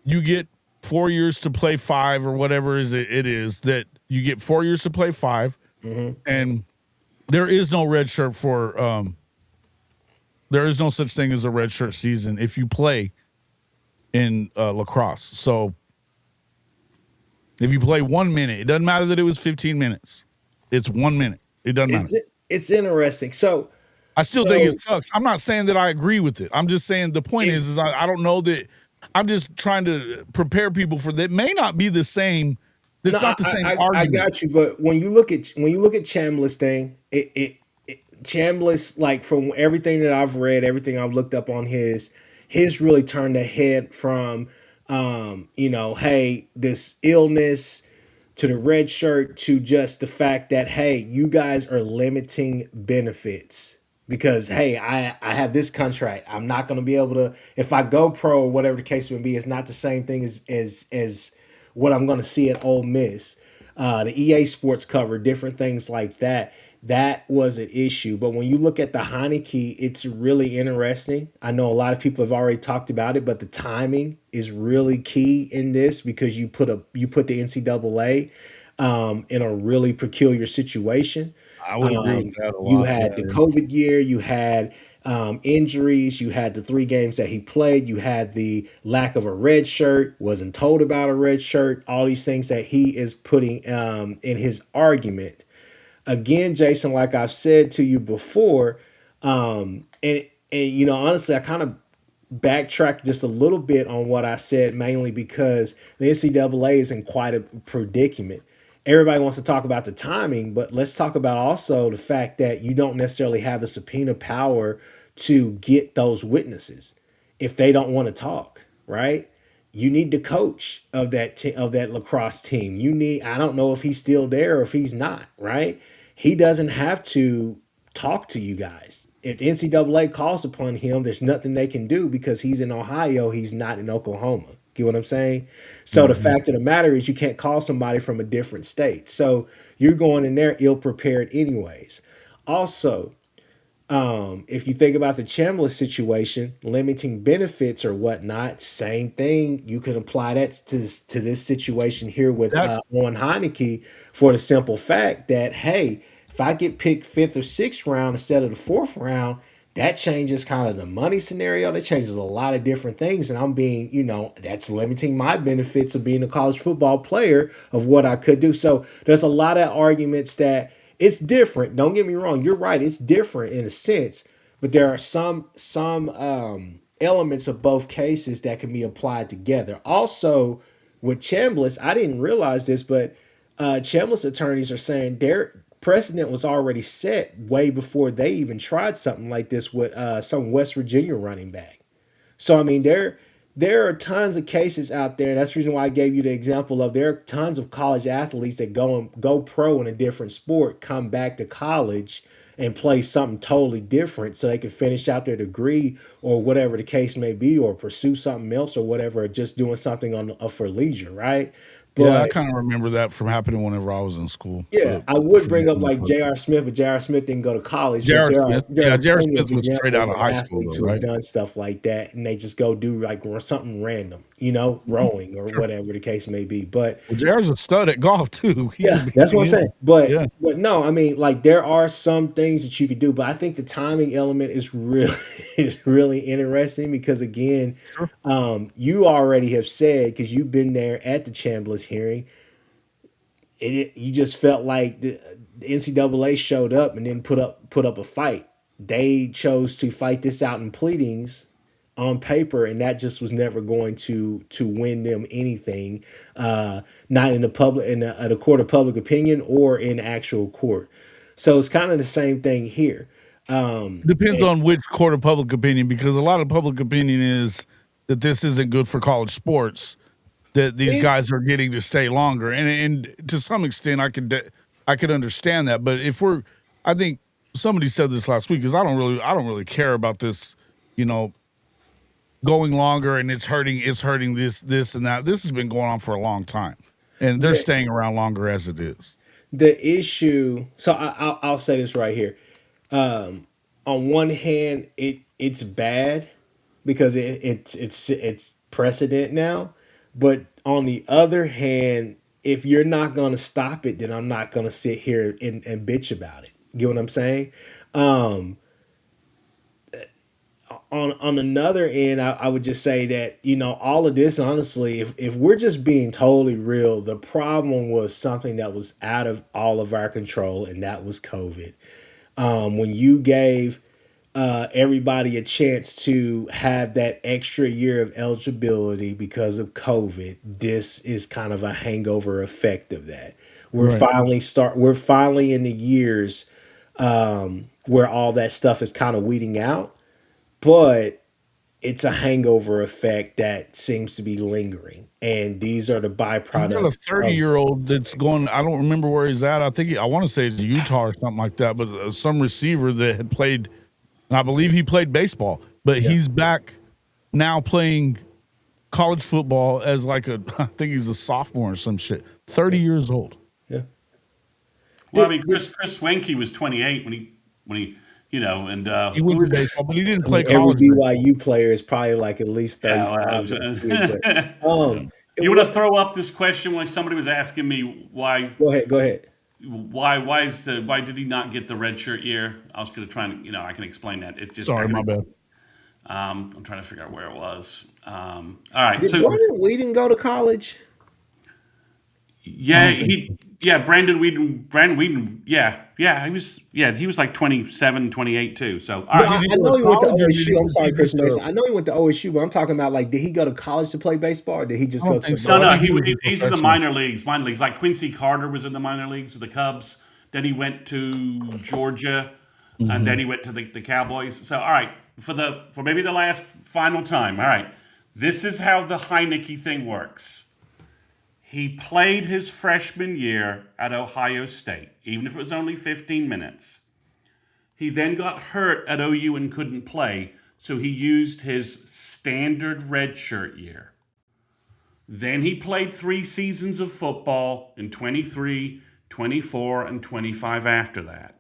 you get 4 years to play 5 or whatever it is that you get 4 years to play 5, and there is no red shirt for there is no such thing as a red shirt season if you play in lacrosse. So if you play 1 minute, it doesn't matter that it was 15 minutes. It's 1 minute. It doesn't matter. It's interesting. So I still think it sucks. I'm not saying that I agree with it. I'm just saying the point is I don't know that. I'm just trying to prepare people for that. It may not be the same. It's not the same argument. I got you, but when you look at Chambliss thing, Chambliss, like from everything that I've read, everything I've looked up on his really turned the head from hey, this illness to the red shirt to just the fact that, hey, you guys are limiting benefits because, hey, I have this contract. I'm not going to be able to, if I go pro or whatever the case may be, it's not the same thing as what I'm going to see at Ole Miss. The EA Sports cover, different things like that. That was an issue. But when you look at the Heineke, it's really interesting. I know a lot of people have already talked about it, but the timing is really key in this because you put the NCAA in a really peculiar situation. I would agree with that a lot. You had the COVID year, you had injuries, you had the 3 games that he played, you had the lack of a red shirt, wasn't told about a red shirt, all these things that he is putting in his argument. Again, Jason, like I've said to you before, and honestly, I kind of backtracked just a little bit on what I said, mainly because the NCAA is in quite a predicament. Everybody wants to talk about the timing, but let's talk about also the fact that you don't necessarily have the subpoena power to get those witnesses if they don't want to talk, right? You need the coach of that lacrosse team. I don't know if he's still there or if he's not, right? He doesn't have to talk to you guys. If the NCAA calls upon him, there's nothing they can do because he's in Ohio, he's not in Oklahoma. Get what I'm saying? So the fact of the matter is you can't call somebody from a different state. So you're going in there ill-prepared anyways. Also, if you think about the Chambliss situation, limiting benefits or whatnot, same thing. You can apply that to this situation here with Owen Heineke for the simple fact that, hey, if I get picked 5th or 6th round instead of the 4th round, that changes kind of the money scenario. That changes a lot of different things. And I'm being, that's limiting my benefits of being a college football player of what I could do. So there's a lot of arguments that it's different. Don't get me wrong. You're right. It's different in a sense, but there are some elements of both cases that can be applied together. Also, with Chambliss, I didn't realize this, but Chambliss attorneys are saying their precedent was already set way before they even tried something like this with some West Virginia running back. So, I mean, there are tons of cases out there. That's the reason why I gave you the example of there are tons of college athletes that go pro in a different sport, come back to college and play something totally different so they can finish out their degree or whatever the case may be, or pursue something else or whatever, or just doing something for leisure, right? But yeah, I kind of remember that from happening whenever I was in school. Yeah, I would bring up like J.R. Smith, but J.R. Smith didn't go to college. J.R. Smith was straight out of high school, though, who right? have done stuff like that, and they just go do like something random, rowing or whatever the case may be. But Well, JR's a stud at golf too. He yeah, could be, that's what I'm saying. But yeah. but no, I mean, like there are some things that you could do, but I think the timing element is really is really interesting because again, Sure. you already have said because you've been there at the Chambliss hearing, you just felt like the NCAA showed up and then put up a fight. They chose to fight this out in pleadings on paper, and that just was never going to win them anything, not in the public in the court of public opinion or in actual court. So it's kind of the same thing here. Depends on which court of public opinion, because a lot of public opinion is that this isn't good for college sports, that these It's guys are getting to stay longer, and to some extent I could understand that. But I think somebody said this last week, is I don't really care about this, going longer, and it's hurting this and that. This has been going on for a long time, and they're staying around longer as it is. the issue. So I'll say this right here. On one hand, it's bad because it's precedent now, but on the other hand, if you're not going to stop it, then I'm not going to sit here and bitch about it. Get what I'm saying? Um, on another end, I would just say that all of this, honestly, if we're just being totally real, the problem was something that was out of all of our control, and that was COVID. When you gave everybody a chance to have that extra year of eligibility because of COVID, this is kind of a hangover effect of that. Right. We're finally in the years where all that stuff is kind of weeding out, but it's a hangover effect that seems to be lingering, and these are the He's got a byproducts of 30-year-old that's going. I don't remember where he's at. I want to say it's Utah or something like that. But some receiver that had played, and I believe he played baseball, but yeah. he's back now playing college football as I think he's a sophomore or some shit. 30 years old. Yeah. Well, I mean, Chris Wenke was 28 when he and He went to baseball, but he didn't I play mean, every college. BYU player is probably like at least yeah. 35. But You want to throw up this question when somebody was asking me why go ahead. why did he not get the red shirt year? I was going to try and I can explain that. It just Sorry, my bad. I'm trying to figure out where it was. All right, Did so Brandon Whedon go to college? Brandon Whedon, he was like 27, 28 too. So all No, right, I know he went to college or did he OSU. I'm sorry, Chris just, Mason. I know he went to OSU, but I'm talking about like, did he go to college to play baseball, or did he just I don't go to think the so. minor? no, I think he was a he's in the professional. minor leagues. Like Quincy Carter was in the minor leagues with the Cubs. Then he went to Georgia, and then he went to the Cowboys. So all right, for maybe the last final time. All right, this is how the Heineke thing works. He played his freshman year at Ohio State, even if it was only 15 minutes. He then got hurt at OU and couldn't play, so he used his standard redshirt year. Then he played 3 seasons of football in 23, 24, and 25 after that.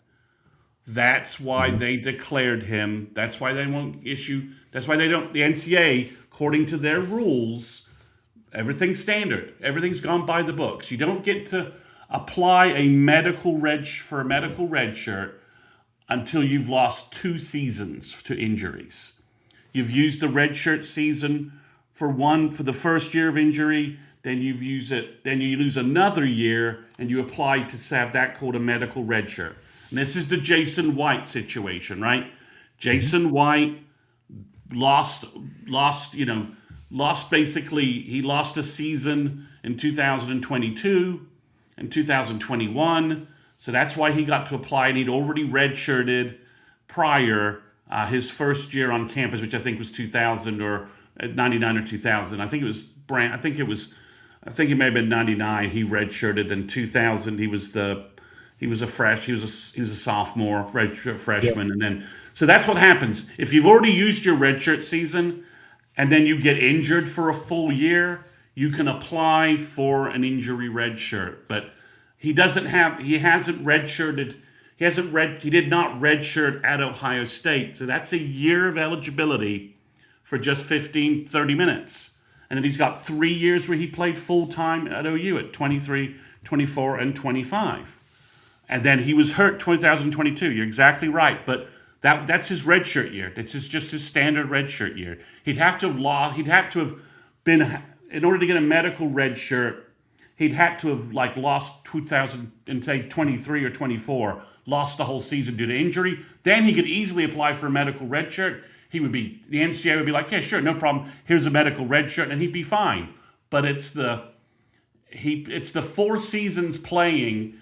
That's why they declared him. That's why they won't issue. That's why they don't. The NCAA, according to their rules, everything's standard. Everything's gone by the books. You don't get to apply a medical red shirt until you've lost 2 seasons to injuries. You've used the red shirt season for the first year of injury, then you lose another year, and you apply to have that called a medical red shirt. And this is the Jason White situation, right? Jason White lost basically, he lost a season in 2022 and 2021. So that's why he got to apply, and he'd already redshirted prior his first year on campus, which I think was 2000 or 99 or 2000. I think it was Brant. I think it may have been 99. He redshirted. Then 2000, he was a sophomore, freshman, and then so that's what happens if you've already used your redshirt season, and then you get injured for a full year. You can apply for an injury redshirt, but he did not redshirt at Ohio State, so that's a year of eligibility for just 15, 30 minutes. And then he's got 3 years where he played full-time at OU at 23, 24, and 25. And then he was hurt 2022. You're exactly right. But that's his redshirt year. It's just his standard redshirt year. He'd have to have been, in order to get a medical redshirt, he'd had to have lost 2023 or 24, lost the whole season due to injury. Then he could easily apply for a medical redshirt. The NCAA would be like, yeah, sure, no problem. Here's a medical redshirt, and he'd be fine. But it's the 4 seasons playing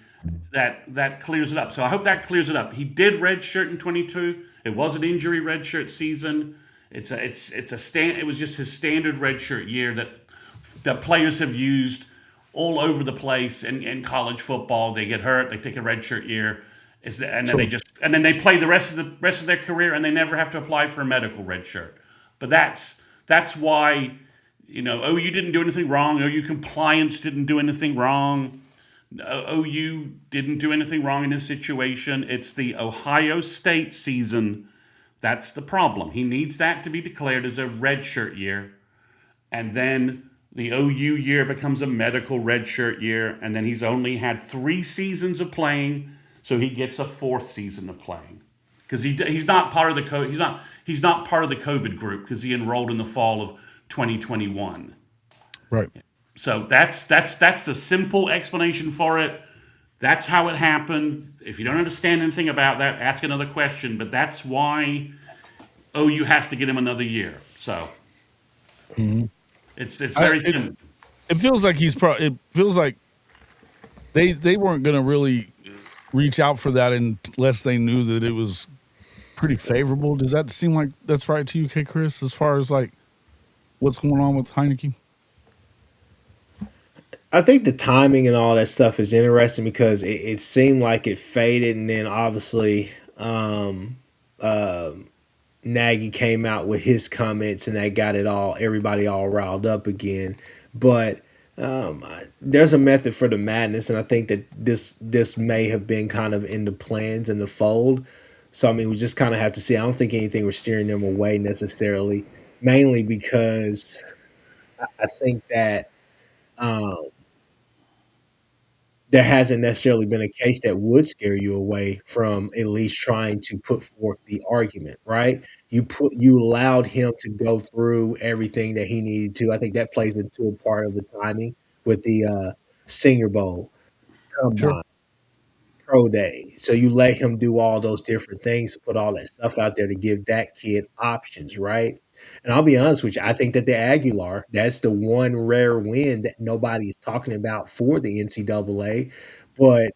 that clears it up. So I hope that clears it up. He did redshirt in 22. It was an injury redshirt season. It was just his standard redshirt year that players have used all over the place in college football. They get hurt, they take a redshirt year, and then they play the rest of their career, and they never have to apply for a medical redshirt. But that's why, OU didn't do anything wrong. OU compliance didn't do anything wrong. OU didn't do anything wrong in this situation. It's the Ohio State season that's the problem. He needs that to be declared as a redshirt year, and then the OU year becomes a medical redshirt year, and then he's only had 3 seasons of playing, so he gets a 4th season of playing because he's not part of the he's not part of the COVID group because he enrolled in the fall of 2021. Right. So that's the simple explanation for it. That's how it happened. If you don't understand anything about that, ask another question. But that's why OU has to get him another year. So it's very simple. It feels like it feels like they weren't going to really reach out for that unless they knew that it was pretty favorable. Does that seem like that's right to you, Kchris, as far as what's going on with Heineke? I think the timing and all that stuff is interesting because it seemed like it faded, and then obviously Nagy came out with his comments, and that got everybody all riled up again. But there's a method for the madness, and I think that this may have been kind of in the plans and the fold. So I mean, we just kind of have to see. I don't think anything was steering them away necessarily, mainly because I think that there hasn't necessarily been a case that would scare you away from at least trying to put forth the argument, right? You allowed him to go through everything that he needed to. I think that plays into a part of the timing with the Senior Bowl, Sure. Combine, Pro Day. So you let him do all those different things, put all that stuff out there to give that kid options, right? And I'll be honest with you, I think that the Aguilar, that's the one rare win that nobody's talking about for the NCAA. But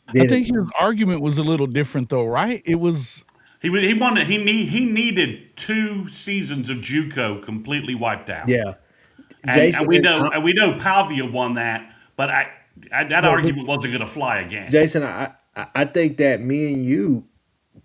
I then think his argument was a little different, though, right? It was He needed 2 seasons of JUCO completely wiped out. yeah, And Jason, we know Pavia won that, but that argument wasn't going to fly again. Jason, I think that me and you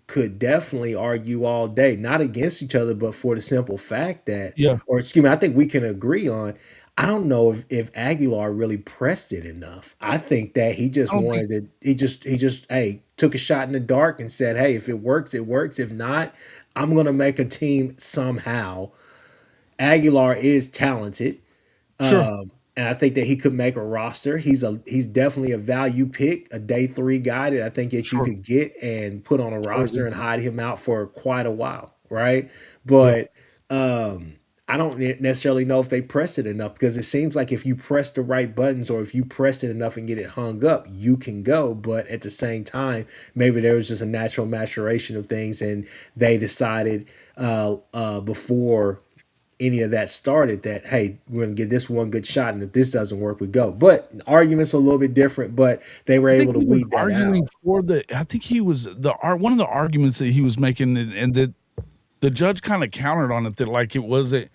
could definitely argue all day, not against each other, but for the simple fact that, yeah. or excuse me, I think we can agree on. I don't know if Aguilar really pressed it enough. I think that he just I don't wanted think to. He just took a shot in the dark and said, "Hey, if it works, it works. If not, I'm gonna make a team somehow." Aguilar is talented. sure. And I think that he could make a roster. He's definitely a value pick, a day 3 guy that I think that you Sure. could get and put on a I would roster agree. and hide him out for quite a while, right? Yeah. But I don't necessarily know if they pressed it enough because it seems like if you press the right buttons or if you press it enough and get it hung up, you can go. But at the same time, maybe there was just a natural maturation of things, and they decided before any of that started that, hey, we're going to give this one good shot, and if this doesn't work, we go. But arguments are a little bit different, but they were I think able to he was weed that arguing out. for I think he was one of the arguments that he was making, and that the judge kind of countered on it, that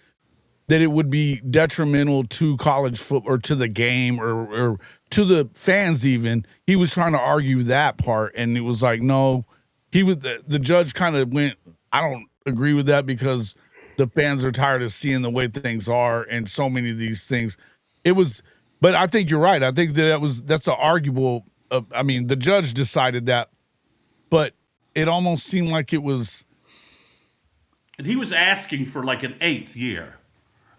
that it would be detrimental to college football or to the game or to the fans even. He was trying to argue that part, and it was like, no, the judge kind of went, I don't agree with that because the fans are tired of seeing the way things are and so many of these things. But I think you're right. I think that's an arguable. I mean, the judge decided that, but it almost seemed like it was. And he was asking for like an 8th year.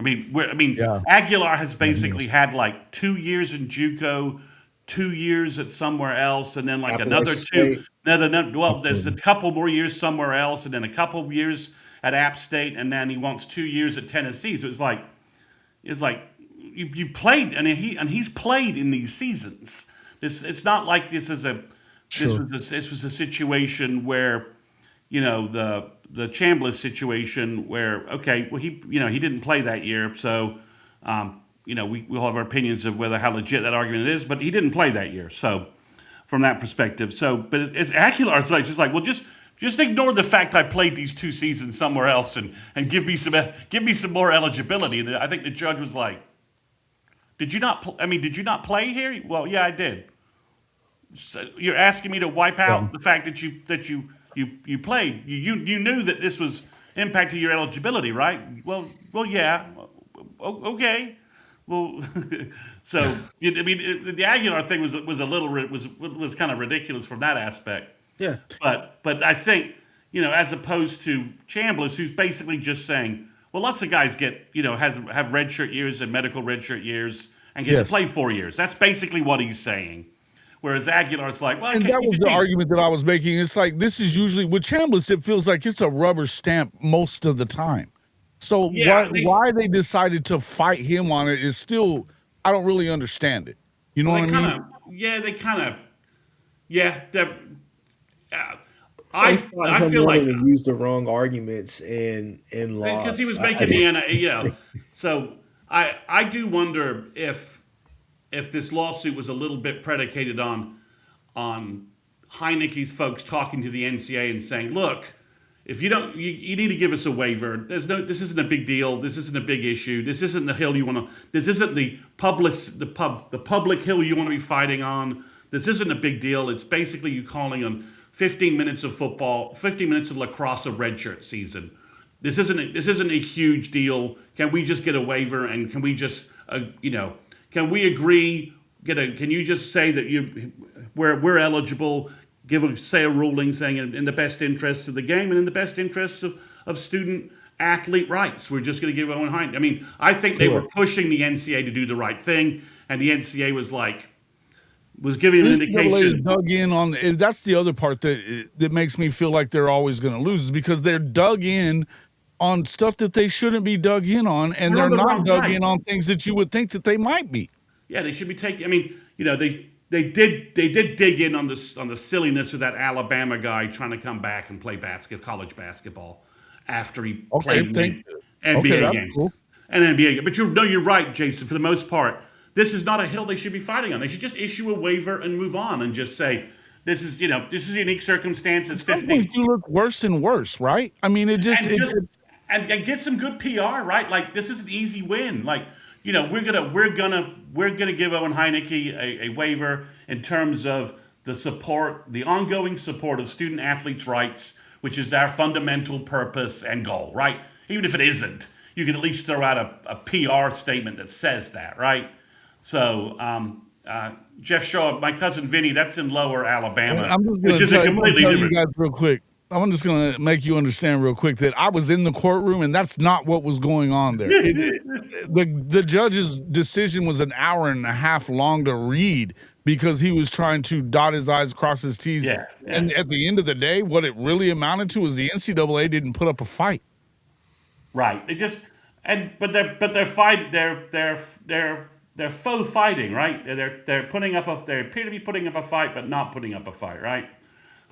Yeah. Aguilar has basically had like 2 years in JUCO, 2 years at somewhere else, and then like another Appalachian two. State. Well, there's a couple more years somewhere else, and then a couple of years at App State, and then he wants 2 years at Tennessee. So it's like you played, and he's played in these seasons. It's not like this is a Sure. this was a situation where, the Chambliss situation where, okay, well, he didn't play that year, so we'll have our opinions of how legit that argument is, but he didn't play that year, so from that perspective. So, but it's Aguilar. It's like well, just ignore the fact I played these 2 seasons somewhere else and give me some more eligibility. And I think the judge was like, did you not play here? Well, yeah, I did. So you're asking me to wipe out the fact that you played. You knew that this was impacting your eligibility, right? Well, yeah. Okay. Well, so the Aguilar thing was kind of ridiculous from that aspect. Yeah. But I think, as opposed to Chambliss, who's basically just saying, well, lots of guys get, have redshirt years and medical redshirt years and get to play 4 years. That's basically what he's saying. Whereas Aguilar's like, well, and that was the argument that I was making. It's like, this is usually with Chambliss, it feels like it's a rubber stamp most of the time. So why they decided to fight him on it is still, I don't really understand it. You know what I mean? I feel like they used the wrong arguments and lost because he was making the So I do wonder if this lawsuit was a little bit predicated on Heineke's folks talking to the NCAA and saying, look, if you don't, you need to give us a waiver. This isn't a big deal. This isn't a big issue. This isn't the hill you want to. This isn't the public hill you want to be fighting on. This isn't a big deal. It's basically you calling on 15 minutes of football, 15 minutes of lacrosse, a redshirt season. This isn't a huge deal. Can we just get a waiver and can we just can we agree? Can you just say that we're eligible? Say a ruling saying in the best interest of the game and in the best interest of student athlete rights. We're just going to give Owen Hine. I mean, I think they were pushing the NCAA to do the right thing, and the NCAA was giving an indication. Dug in on. That's the other part that makes me feel like they're always going to lose, is because they're dug in on stuff that they shouldn't be dug in on, and they're not dug in on things that you would think that they might be. Yeah, they should be taking. I mean, they did dig in on the silliness of that Alabama guy trying to come back and play college basketball after he played NBA games. Cool. And NBA games. But you're right, Jason. For the most part, this is not a hill they should be fighting on. They should just issue a waiver and move on and just say, this is unique circumstances. At some point, you look worse and worse, right? I mean, and get some good PR, right? Like, this is an easy win. Like, we're gonna give Owen Heineke a waiver in terms of the ongoing support of student athletes' rights, which is our fundamental purpose and goal, right? Even if it isn't, you can at least throw out a PR statement that says that, right? So, Jeff Shaw, my cousin Vinny, that's in Lower Alabama, which is a completely different. You guys real quick. I'm just going to make you understand real quick that I was in the courtroom, and that's not what was going on there. The judge's decision was an hour and a half long to read because he was trying to dot his I's, cross his T's. Yeah. And at the end of the day, what it really amounted to was the NCAA didn't put up a fight. Right. They just but they're fighting. They're faux fighting, right? They appear to be putting up a fight, but not putting up a fight, right?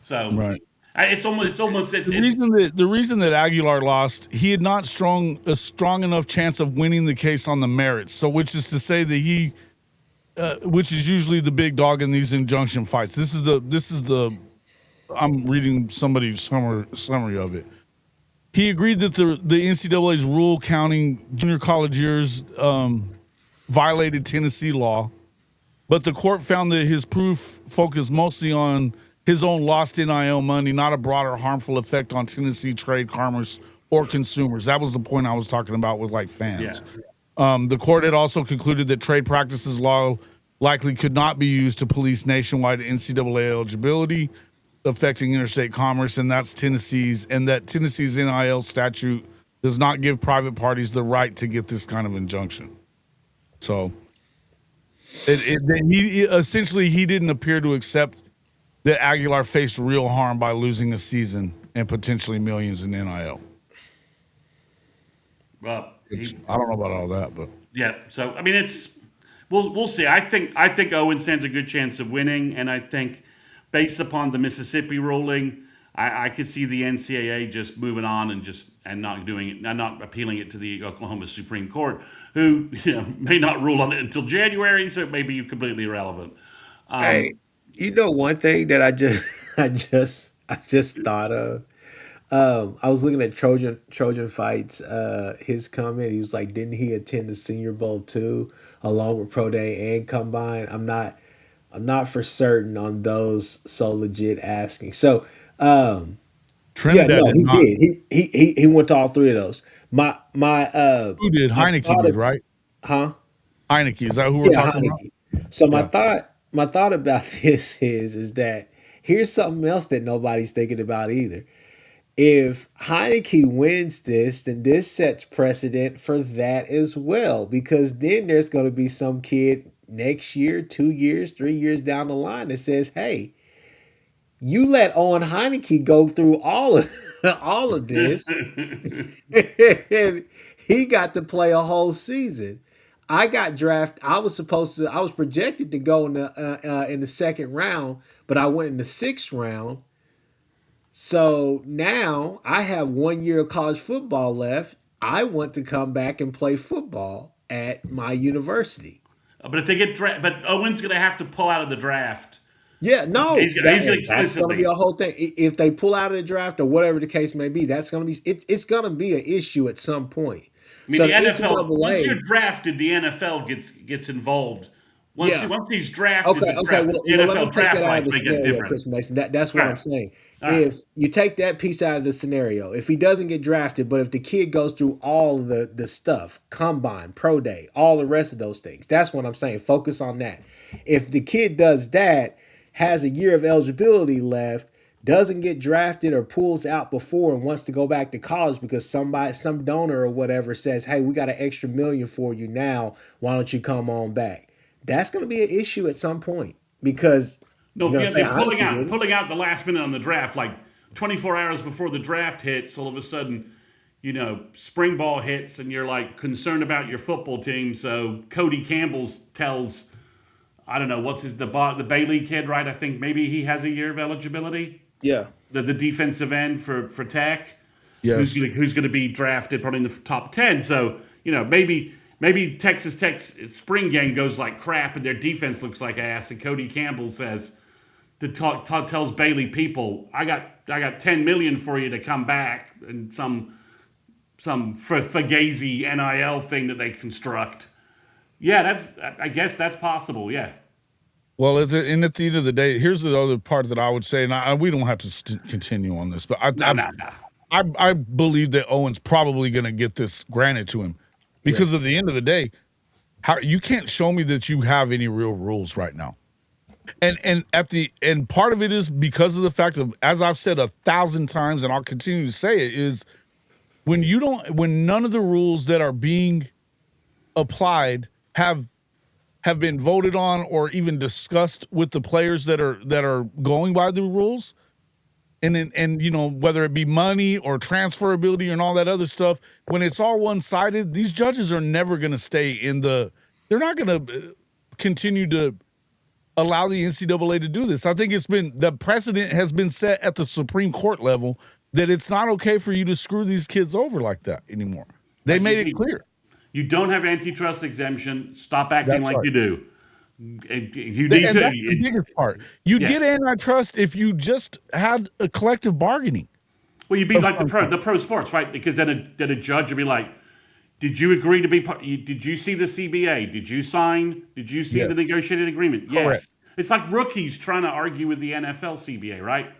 So. Right. It's almost the reason that Aguilar lost. He had not a strong enough chance of winning the case on the merits. So, which is to say that he, which is usually the big dog in these injunction fights. This is the. I'm reading somebody's summary of it. He agreed that the NCAA's rule counting junior college years violated Tennessee law, but the court found that his proof focused mostly on his own lost NIL money, not a broader harmful effect on Tennessee trade, commerce, or consumers. That was the point I was talking about with like fans. Yeah. The court had also concluded that trade practices law likely could not be used to police nationwide NCAA eligibility affecting interstate commerce, and that Tennessee's NIL statute does not give private parties the right to get this kind of injunction. So he essentially he didn't appear to accept that Aguilar faced real harm by losing a season and potentially millions in NIL. Well, I don't know about all that, but yeah. So I mean, we'll see. I think Owen stands a good chance of winning, and I think based upon the Mississippi ruling, I could see the NCAA just moving on and not doing it, and not appealing it to the Oklahoma Supreme Court, who may not rule on it until January, so it may be completely irrelevant. Hey, one thing that I just thought of. I was looking at Trojan Fights. His comment. He was like, "Didn't he attend the Senior Bowl too, along with Pro Day and Combine?" I'm not for certain on those. So legit asking. So, yeah, Trinidad no, did he not. did. He went to all three of those. My Who did? my Heineke thought did, of, right? huh? Heineke, is that who we're Yeah, talking about? Heineke. So Yeah. my thought about this is that here's something else that nobody's thinking about either. If Heineke wins this, then this sets precedent for that as well, because then there's going to be some kid next year, 2 years, 3 years down the line that says, "Hey, you let Owen Heineke go through all of all of this, and he got to play a whole season. I got drafted. I was projected to go in the second round, but I went in the sixth round. So now I have 1 year of college football left. I want to come back and play football at my university." But if they get but Owen's going to have to pull out of the draft. Yeah, no, He's going to that's going to be explicitly. a whole thing. If they pull out of the draft or whatever the case may be, that's going to be it's going to be an issue at some point. I mean, So the the NFL. Once you're NCAA, drafted, the NFL gets involved. yeah, Once he's drafted, okay, okay. the Let me NFL take that draft out of rights the make it scenario, different. Chris Mason. That's All what I'm right, saying. all right. If you take that piece out of the scenario, if he doesn't get drafted, but if the kid goes through all of the stuff, combine, pro day, all the rest of those things, that's what I'm saying. Focus on that. If the kid does that, has a year of eligibility left, doesn't get drafted or pulls out before and wants to go back to college because some donor or whatever says, "Hey, we got an extra million for you now. Why don't you come on back?" That's going to be an issue at some point because you're No, going to yeah, say they're Heineke did it. pulling out the last minute on the draft, like 24 hours before the draft hits. All of a sudden, spring ball hits, and you're like concerned about your football team. So Cody Campbell's tells, I don't know what's the Bailey kid, right? I think maybe he has a year of eligibility. Yeah. The defensive end for Tech, Yes. who's going to be drafted probably in the top 10. So maybe Texas Tech's spring game goes like crap and their defense looks like ass, and Cody Campbell says tells Bailey people, I got 10 million for you to come back, and some Fugazi NIL thing that they construct. Yeah, I guess that's possible. Yeah. Well, at the end of the day, here's the other part that I would say, and we don't have to continue on this, but No. I believe that Owen's probably going to get this granted to him because at the end of the day, you can't show me that you have any real rules right now. And part of it is because of the fact of, as I've said 1,000 times, and I'll continue to say it, is when none of the rules that are being applied have been voted on or even discussed with the players that are going by the rules, and whether it be money or transferability and all that other stuff, when it's all one-sided, these judges are never going to stay they're not going to continue to allow the NCAA to do this. I think the precedent has been set at the Supreme Court level that it's not okay for you to screw these kids over like that anymore. They made it clear. You don't have antitrust exemption. Stop acting That's like right. you do. You That's need to. the biggest part. You get antitrust if you just had a collective bargaining. Well, you'd be like the pro sports, right? Because then a judge would be like, "Did you agree to be part? Did you see the CBA? Did you sign? Did you see the negotiated agreement?" Correct. Yes. It's like rookies trying to argue with the NFL CBA, right?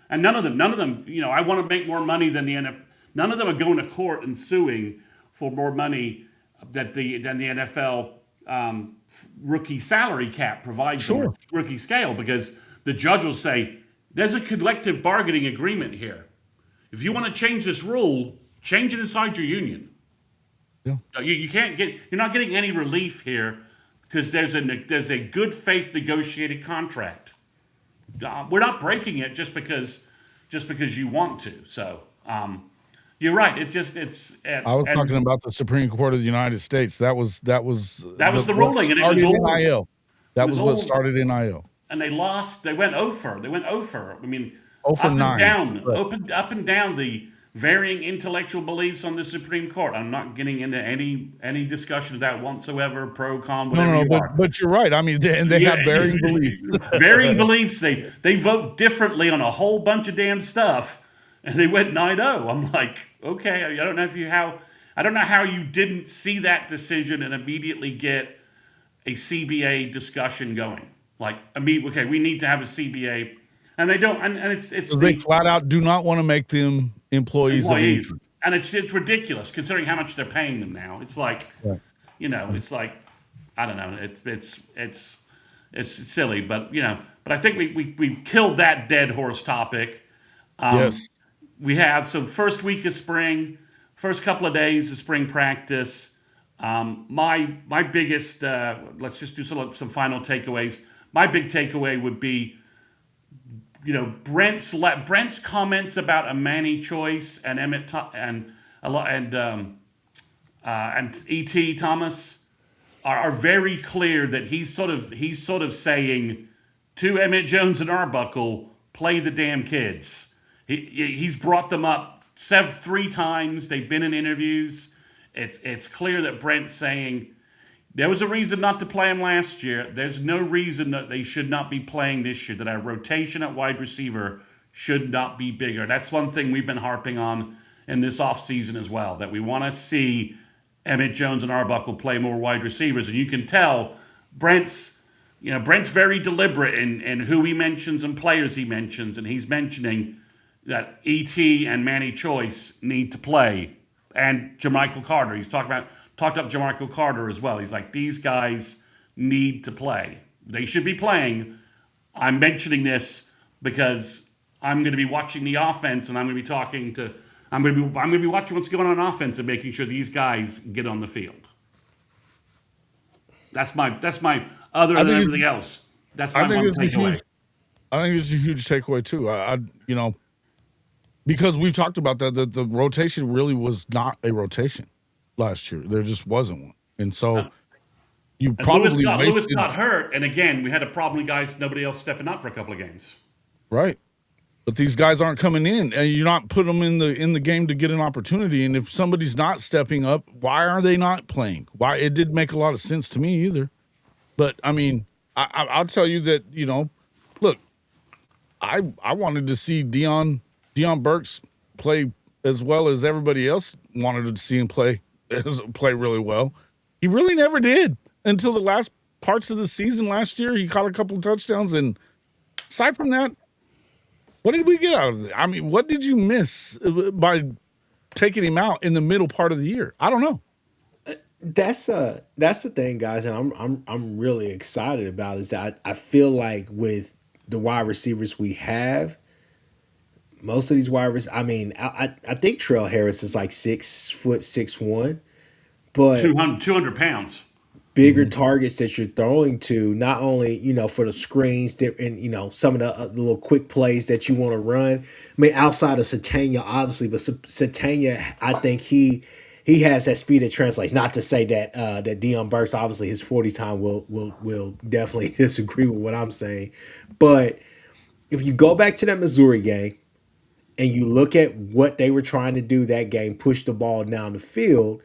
And none of them. I want to make more money than the NFL. None of them are going to court and suing for more money than the NFL rookie salary cap provides them with rookie scale, because the judge will say, there's a collective bargaining agreement here. If you want to change this rule, change it inside your union. Yeah. You can't get. You're not getting any relief here because there's a good faith negotiated contract. We're not breaking it just because you want to. So you're right. It's I was talking about the Supreme Court of the United States. That was the ruling, and it was old. NIL. That was what started NIL. And they lost. They went over. I mean, 0 for 9. Up and down the varying intellectual beliefs on the Supreme Court. I'm not getting into any discussion of that whatsoever. Pro, con, whatever. But you're right. I mean, they have varying beliefs. Varying beliefs. They vote differently on a whole bunch of damn stuff, and they went 9-0. I'm like, okay. I don't know how you didn't see that decision and immediately get a CBA discussion going. Like, okay, we need to have a CBA, and they don't. And it's they flat out do not want to make them employees. And it's ridiculous considering how much they're paying them now. It's like, it's like, I don't know. It's silly, but but I think we've killed that dead horse topic. Yes, we have. So first week of spring, first couple of days of spring practice. My biggest, let's just do some final takeaways. My big takeaway would be, Brent's comments about Amani Choice and and E.T. Thomas are very clear that he's sort of saying to Emmett Jones and Arbuckle, play the damn kids. He's brought them up 3 times. They've been in interviews. It's clear that Brent's saying there was a reason not to play him last year. There's no reason that they should not be playing this year, that our rotation at wide receiver should not be bigger. That's one thing we've been harping on in this offseason as well, that we want to see Emmett Jones and Arbuckle play more wide receivers. And you can tell Brent's very deliberate in who he mentions and players he mentions. And he's mentioning that E.T. and Manny Choice need to play. And Jermichael Carter. He's talked up Jermichael Carter as well. He's like, these guys need to play. They should be playing. I'm mentioning this because I'm going to be watching the offense, and I'm going to be watching what's going on offense and making sure these guys get on the field. That's my other than everything else. That's my one takeaway. I think it's a huge takeaway too. Because we've talked about that the rotation really was not a rotation last year. There just wasn't one. And so you probably Lewis got hurt, and again, we had a problem with guys, nobody else stepping up for a couple of games. Right. But these guys aren't coming in, and you're not putting them in the game to get an opportunity. And if somebody's not stepping up, why are they not playing? Why? It didn't make a lot of sense to me either. But I mean, I'll tell you that, look, I wanted to see Deion Burks play as well as everybody else wanted to see him play really well. He really never did until the last parts of the season last year. He caught a couple of touchdowns, and aside from that, what did we get out of it? I mean, what did you miss by taking him out in the middle part of the year? I don't know. That's the thing, guys, and I'm really excited about is that I feel like with the wide receivers we have, most of these wide receivers, I mean, I think Trell Harris is like 6'6", but 200 pounds. Bigger targets that you're throwing to, not only, for the screens and, some of the little quick plays that you want to run. I mean, outside of Satania, obviously, but Satania, I think he has that speed that translates. Not to say that that Deion Burks, obviously, his 40 time will definitely disagree with what I'm saying. But if you go back to that Missouri game and you look at what they were trying to do that game, push the ball down the field,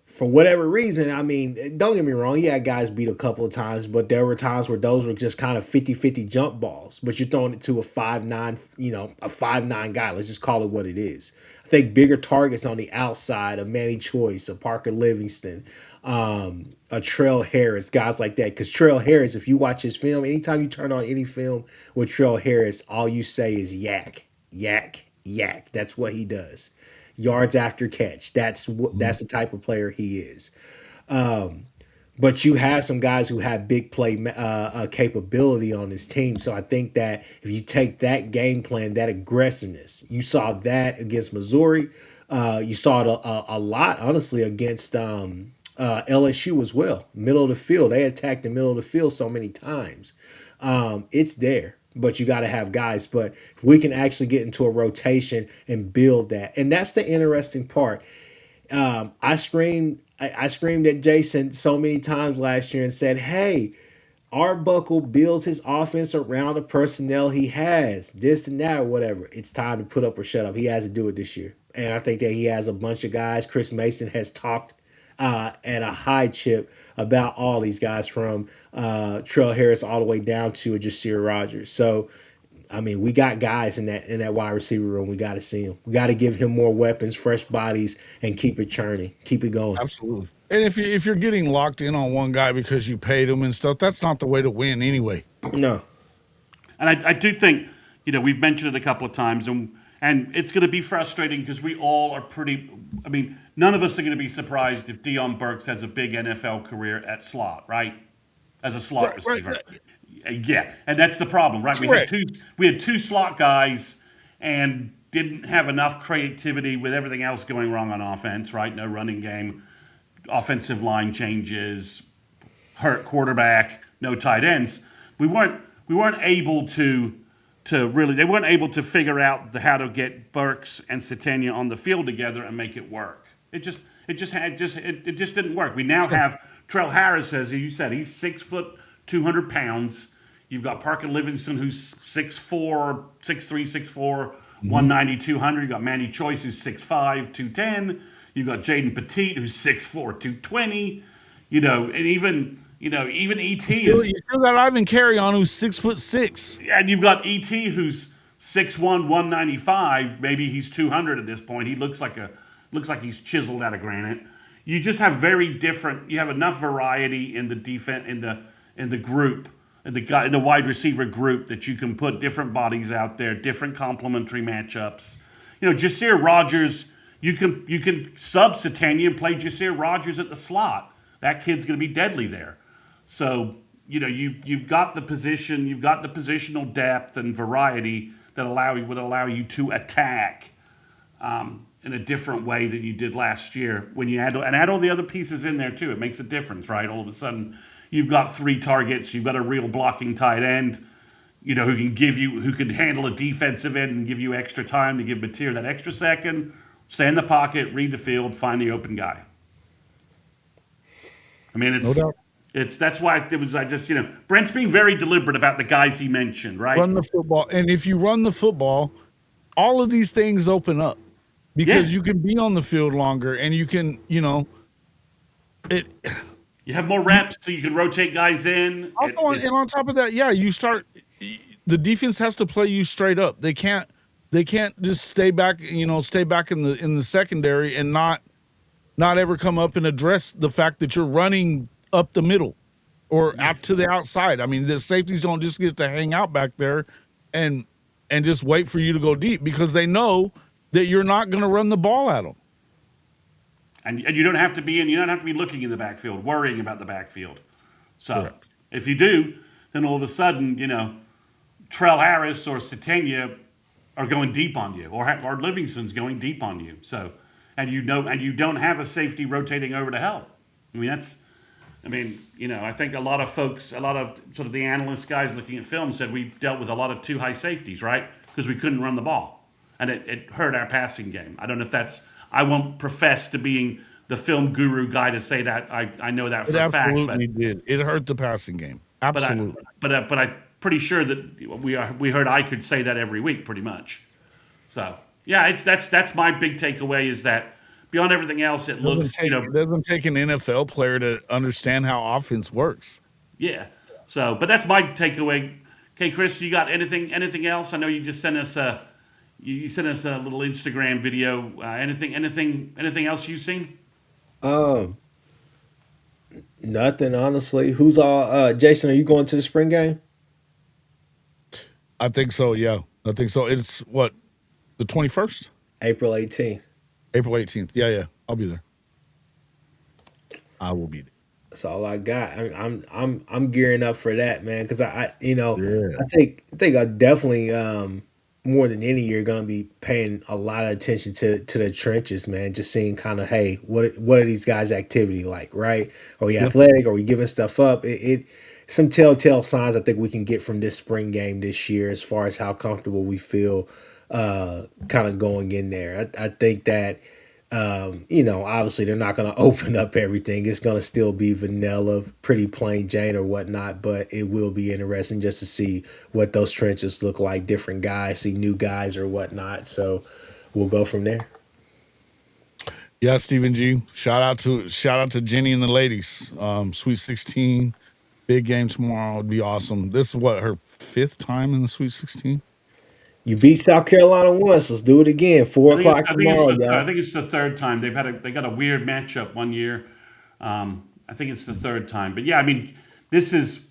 for whatever reason, I mean, don't get me wrong, he had guys beat a couple of times, but there were times where those were just kind of 50-50 jump balls. But you're throwing it to a 5'9", a 5'9" guy. Let's just call it what it is. I think bigger targets on the outside, a Manny Choice, a Parker Livingston, a Trell Harris, guys like that. Because Trell Harris, if you watch his film, anytime you turn on any film with Trell Harris, all you say is yak, yak, yak. That's what he does. Yards after catch. That's the type of player he is. But you have some guys who have big play capability on this team. So I think that if you take that game plan, that aggressiveness, you saw that against Missouri. You saw it a lot, honestly, against LSU as well. Middle of the field, they attacked the middle of the field so many times. It's there, but you got to have guys. But if we can actually get into a rotation and build that, and that's the interesting part. I screamed at Jason so many times last year and said, "Hey, Arbuckle builds his offense around the personnel he has, this and that or whatever. It's time to put up or shut up. He has to do it this year." And I think that he has a bunch of guys. Chris Mason has talked at a high chip about all these guys from Trail Harris all the way down to Jasir Rogers. So, I mean, we got guys in that wide receiver room. We got to see him. We got to give him more weapons, fresh bodies, and keep it churning, keep it going. Absolutely. And if you're getting locked in on one guy because you paid him and stuff, that's not the way to win anyway. No. And I do think, we've mentioned it a couple of times, and it's going to be frustrating because we all are none of us are going to be surprised if Deion Burks has a big NFL career at slot, right? As a slot receiver. Right. Yeah, and that's the problem, right? We had two slot guys and didn't have enough creativity with everything else going wrong on offense, right? No running game, offensive line changes, hurt quarterback, no tight ends. We weren't able to really, they weren't able to figure out how to get Burks and Satania on the field together and make it work. It just didn't work. We now have Trail Harris, as you said, he's 6 foot, 200 pounds. You've got Parker Livingston, who's 6'4", 6'3", 6'4", 190, 200. You've got Manny Choice, who's 6'5", 210. You've got Jaden Petit, who's 6'4", 220. And even E.T. You still got Ivan Carry-On, who's 6'6". And you've got E.T., who's 6'1", 195. Maybe he's 200 at this point. He looks like he's chiseled out of granite. You just have you have enough variety in the defense, in the group, in the wide receiver group, that you can put different bodies out there, different complementary matchups. Jasir Rogers, you can sub Satania and play Jasir Rogers at the slot. That kid's going to be deadly there. So you've got the position, you've got the positional depth and variety that would allow you to attack in a different way than you did last year. When you add all the other pieces in there too, it makes a difference, right? All of a sudden, you've got 3 targets. You've got a real blocking tight end, who can handle a defensive end and give you extra time to give Batir that extra second, stay in the pocket, read the field, find the open guy. I mean, that's why it was. Brent's being very deliberate about the guys he mentioned, right? Run the football, and if you run the football, all of these things open up because you can be on the field longer, and you can, it. You have more reps, so you can rotate guys in. And on top of that, you start. The defense has to play you straight up. They can't just stay back in the secondary and not ever come up and address the fact that you're running up the middle or out to the outside. I mean, the safeties don't just get to hang out back there and just wait for you to go deep because they know that you're not going to run the ball at them. And you don't have to be looking in the backfield, worrying about the backfield. So if you do, then all of a sudden, Trell Harris or Satania are going deep on you, or Livingston's going deep on you. So, and you don't have a safety rotating over to help. I think a lot of folks, a lot of sort of the analyst guys looking at film said we dealt with a lot of too high safeties, right? Because we couldn't run the ball, and it hurt our passing game. I don't know if that's. I won't profess to being the film guru guy to say that. I know that for a fact. It absolutely did. It hurt the passing game. Absolutely. But I'm pretty sure that we heard I could say that every week, pretty much. So that's my big takeaway is that beyond everything else, it looks it doesn't take an NFL player to understand how offense works. Yeah. So, but that's my takeaway. Okay, Chris, you got anything else? I know you just sent us a. You sent us a little Instagram video. Anything else you've seen? Nothing, honestly. Who's all? Jason, are you going to the spring game? I think so. Yeah, I think so. It's what, the 21st? April 18th. April 18th. Yeah. I'll be there. I will be there. That's all I got. I'm gearing up for that, man. Because I think I definitely more than any year going to be paying a lot of attention to the trenches, man. Just seeing kind of, hey, what are these guys' activity like, right? Are we Yeah. athletic? Are we giving stuff up? It some telltale signs I think we can get from this spring game this year as far as how comfortable we feel kind of going in there. I think that obviously they're not going to open up everything. It's going to still be vanilla, pretty plain Jane or whatnot, but it will be interesting just to see what those trenches look like, different guys, see new guys or whatnot. So we'll go from there. Yeah, Stephen G. Shout out to Jenny and the ladies. Sweet 16, big game tomorrow. It'd be awesome. This is what, her 5th time in the Sweet 16? You beat South Carolina once. Let's do it again. 4 o'clock tomorrow, y'all. I think it's the 3rd time. They got a weird matchup one year. I think it's the 3rd time. But yeah, I mean, this is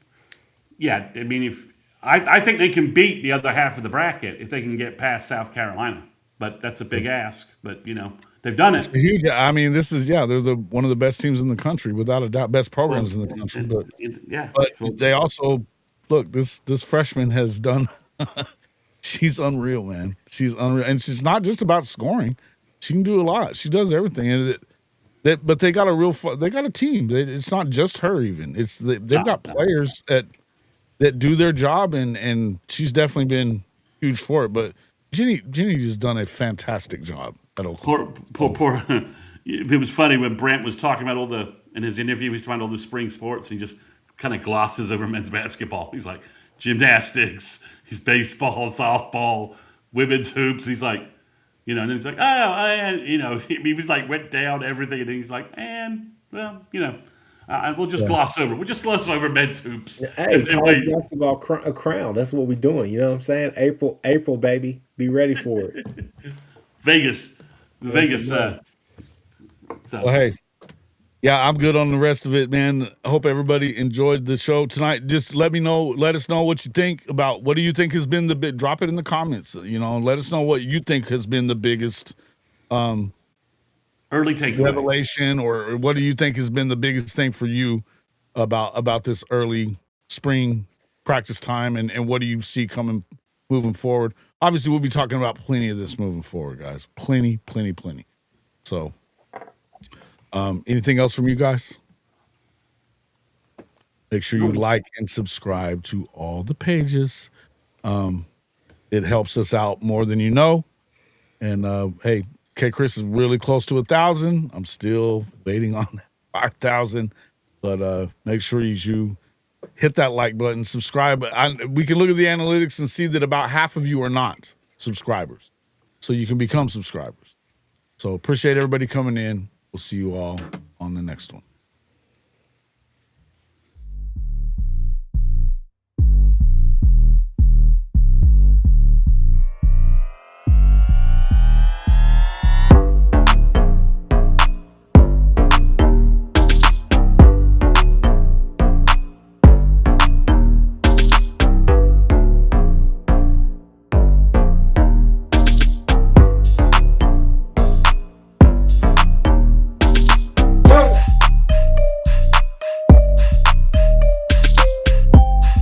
I mean, if I think they can beat the other half of the bracket if they can get past South Carolina. But that's a big ask. But they've done it. It's huge. I mean, this is they're one of the best teams in the country, without a doubt, best programs in the country. But they also look, this freshman has done. She's unreal, man. She's unreal, and she's not just about scoring. She can do a lot. She does everything, and but they got they got a team. It's not just her. Even they've got players that do their job, and she's definitely been huge for it. But Jenny has done a fantastic job at Oklahoma. Poor. It was funny when Brent was talking about in his interview, he was talking about all the spring sports. And he just kind of glosses over men's basketball. He's like gymnastics, he's baseball, softball, women's hoops. He's like, and then he's like, oh, and he was like went down everything, and then he's like, we'll just gloss over. We'll just gloss over men's hoops. Hey, college basketball a crown. That's what we're doing. You know what I'm saying? April, baby. Be ready for it. Vegas. Well, hey, yeah, I'm good on the rest of it, man. I hope everybody enjoyed the show tonight. Just let us know what you think about, what do you think has been drop it in the comments. Let us know what you think has been the biggest early takeaway revelation, or what do you think has been the biggest thing for you about this early spring practice time, and what do you see moving forward? Obviously, we'll be talking about plenty of this moving forward, guys. Plenty. So, anything else from you guys? Make sure you like and subscribe to all the pages. It helps us out more than you know. And hey, Kchris is really close to 1,000. I'm still waiting on 5,000, but make sure you hit that like button, subscribe. We can look at the analytics and see that about half of you are not subscribers, so you can become subscribers. So appreciate everybody coming in. We'll see you all on the next one.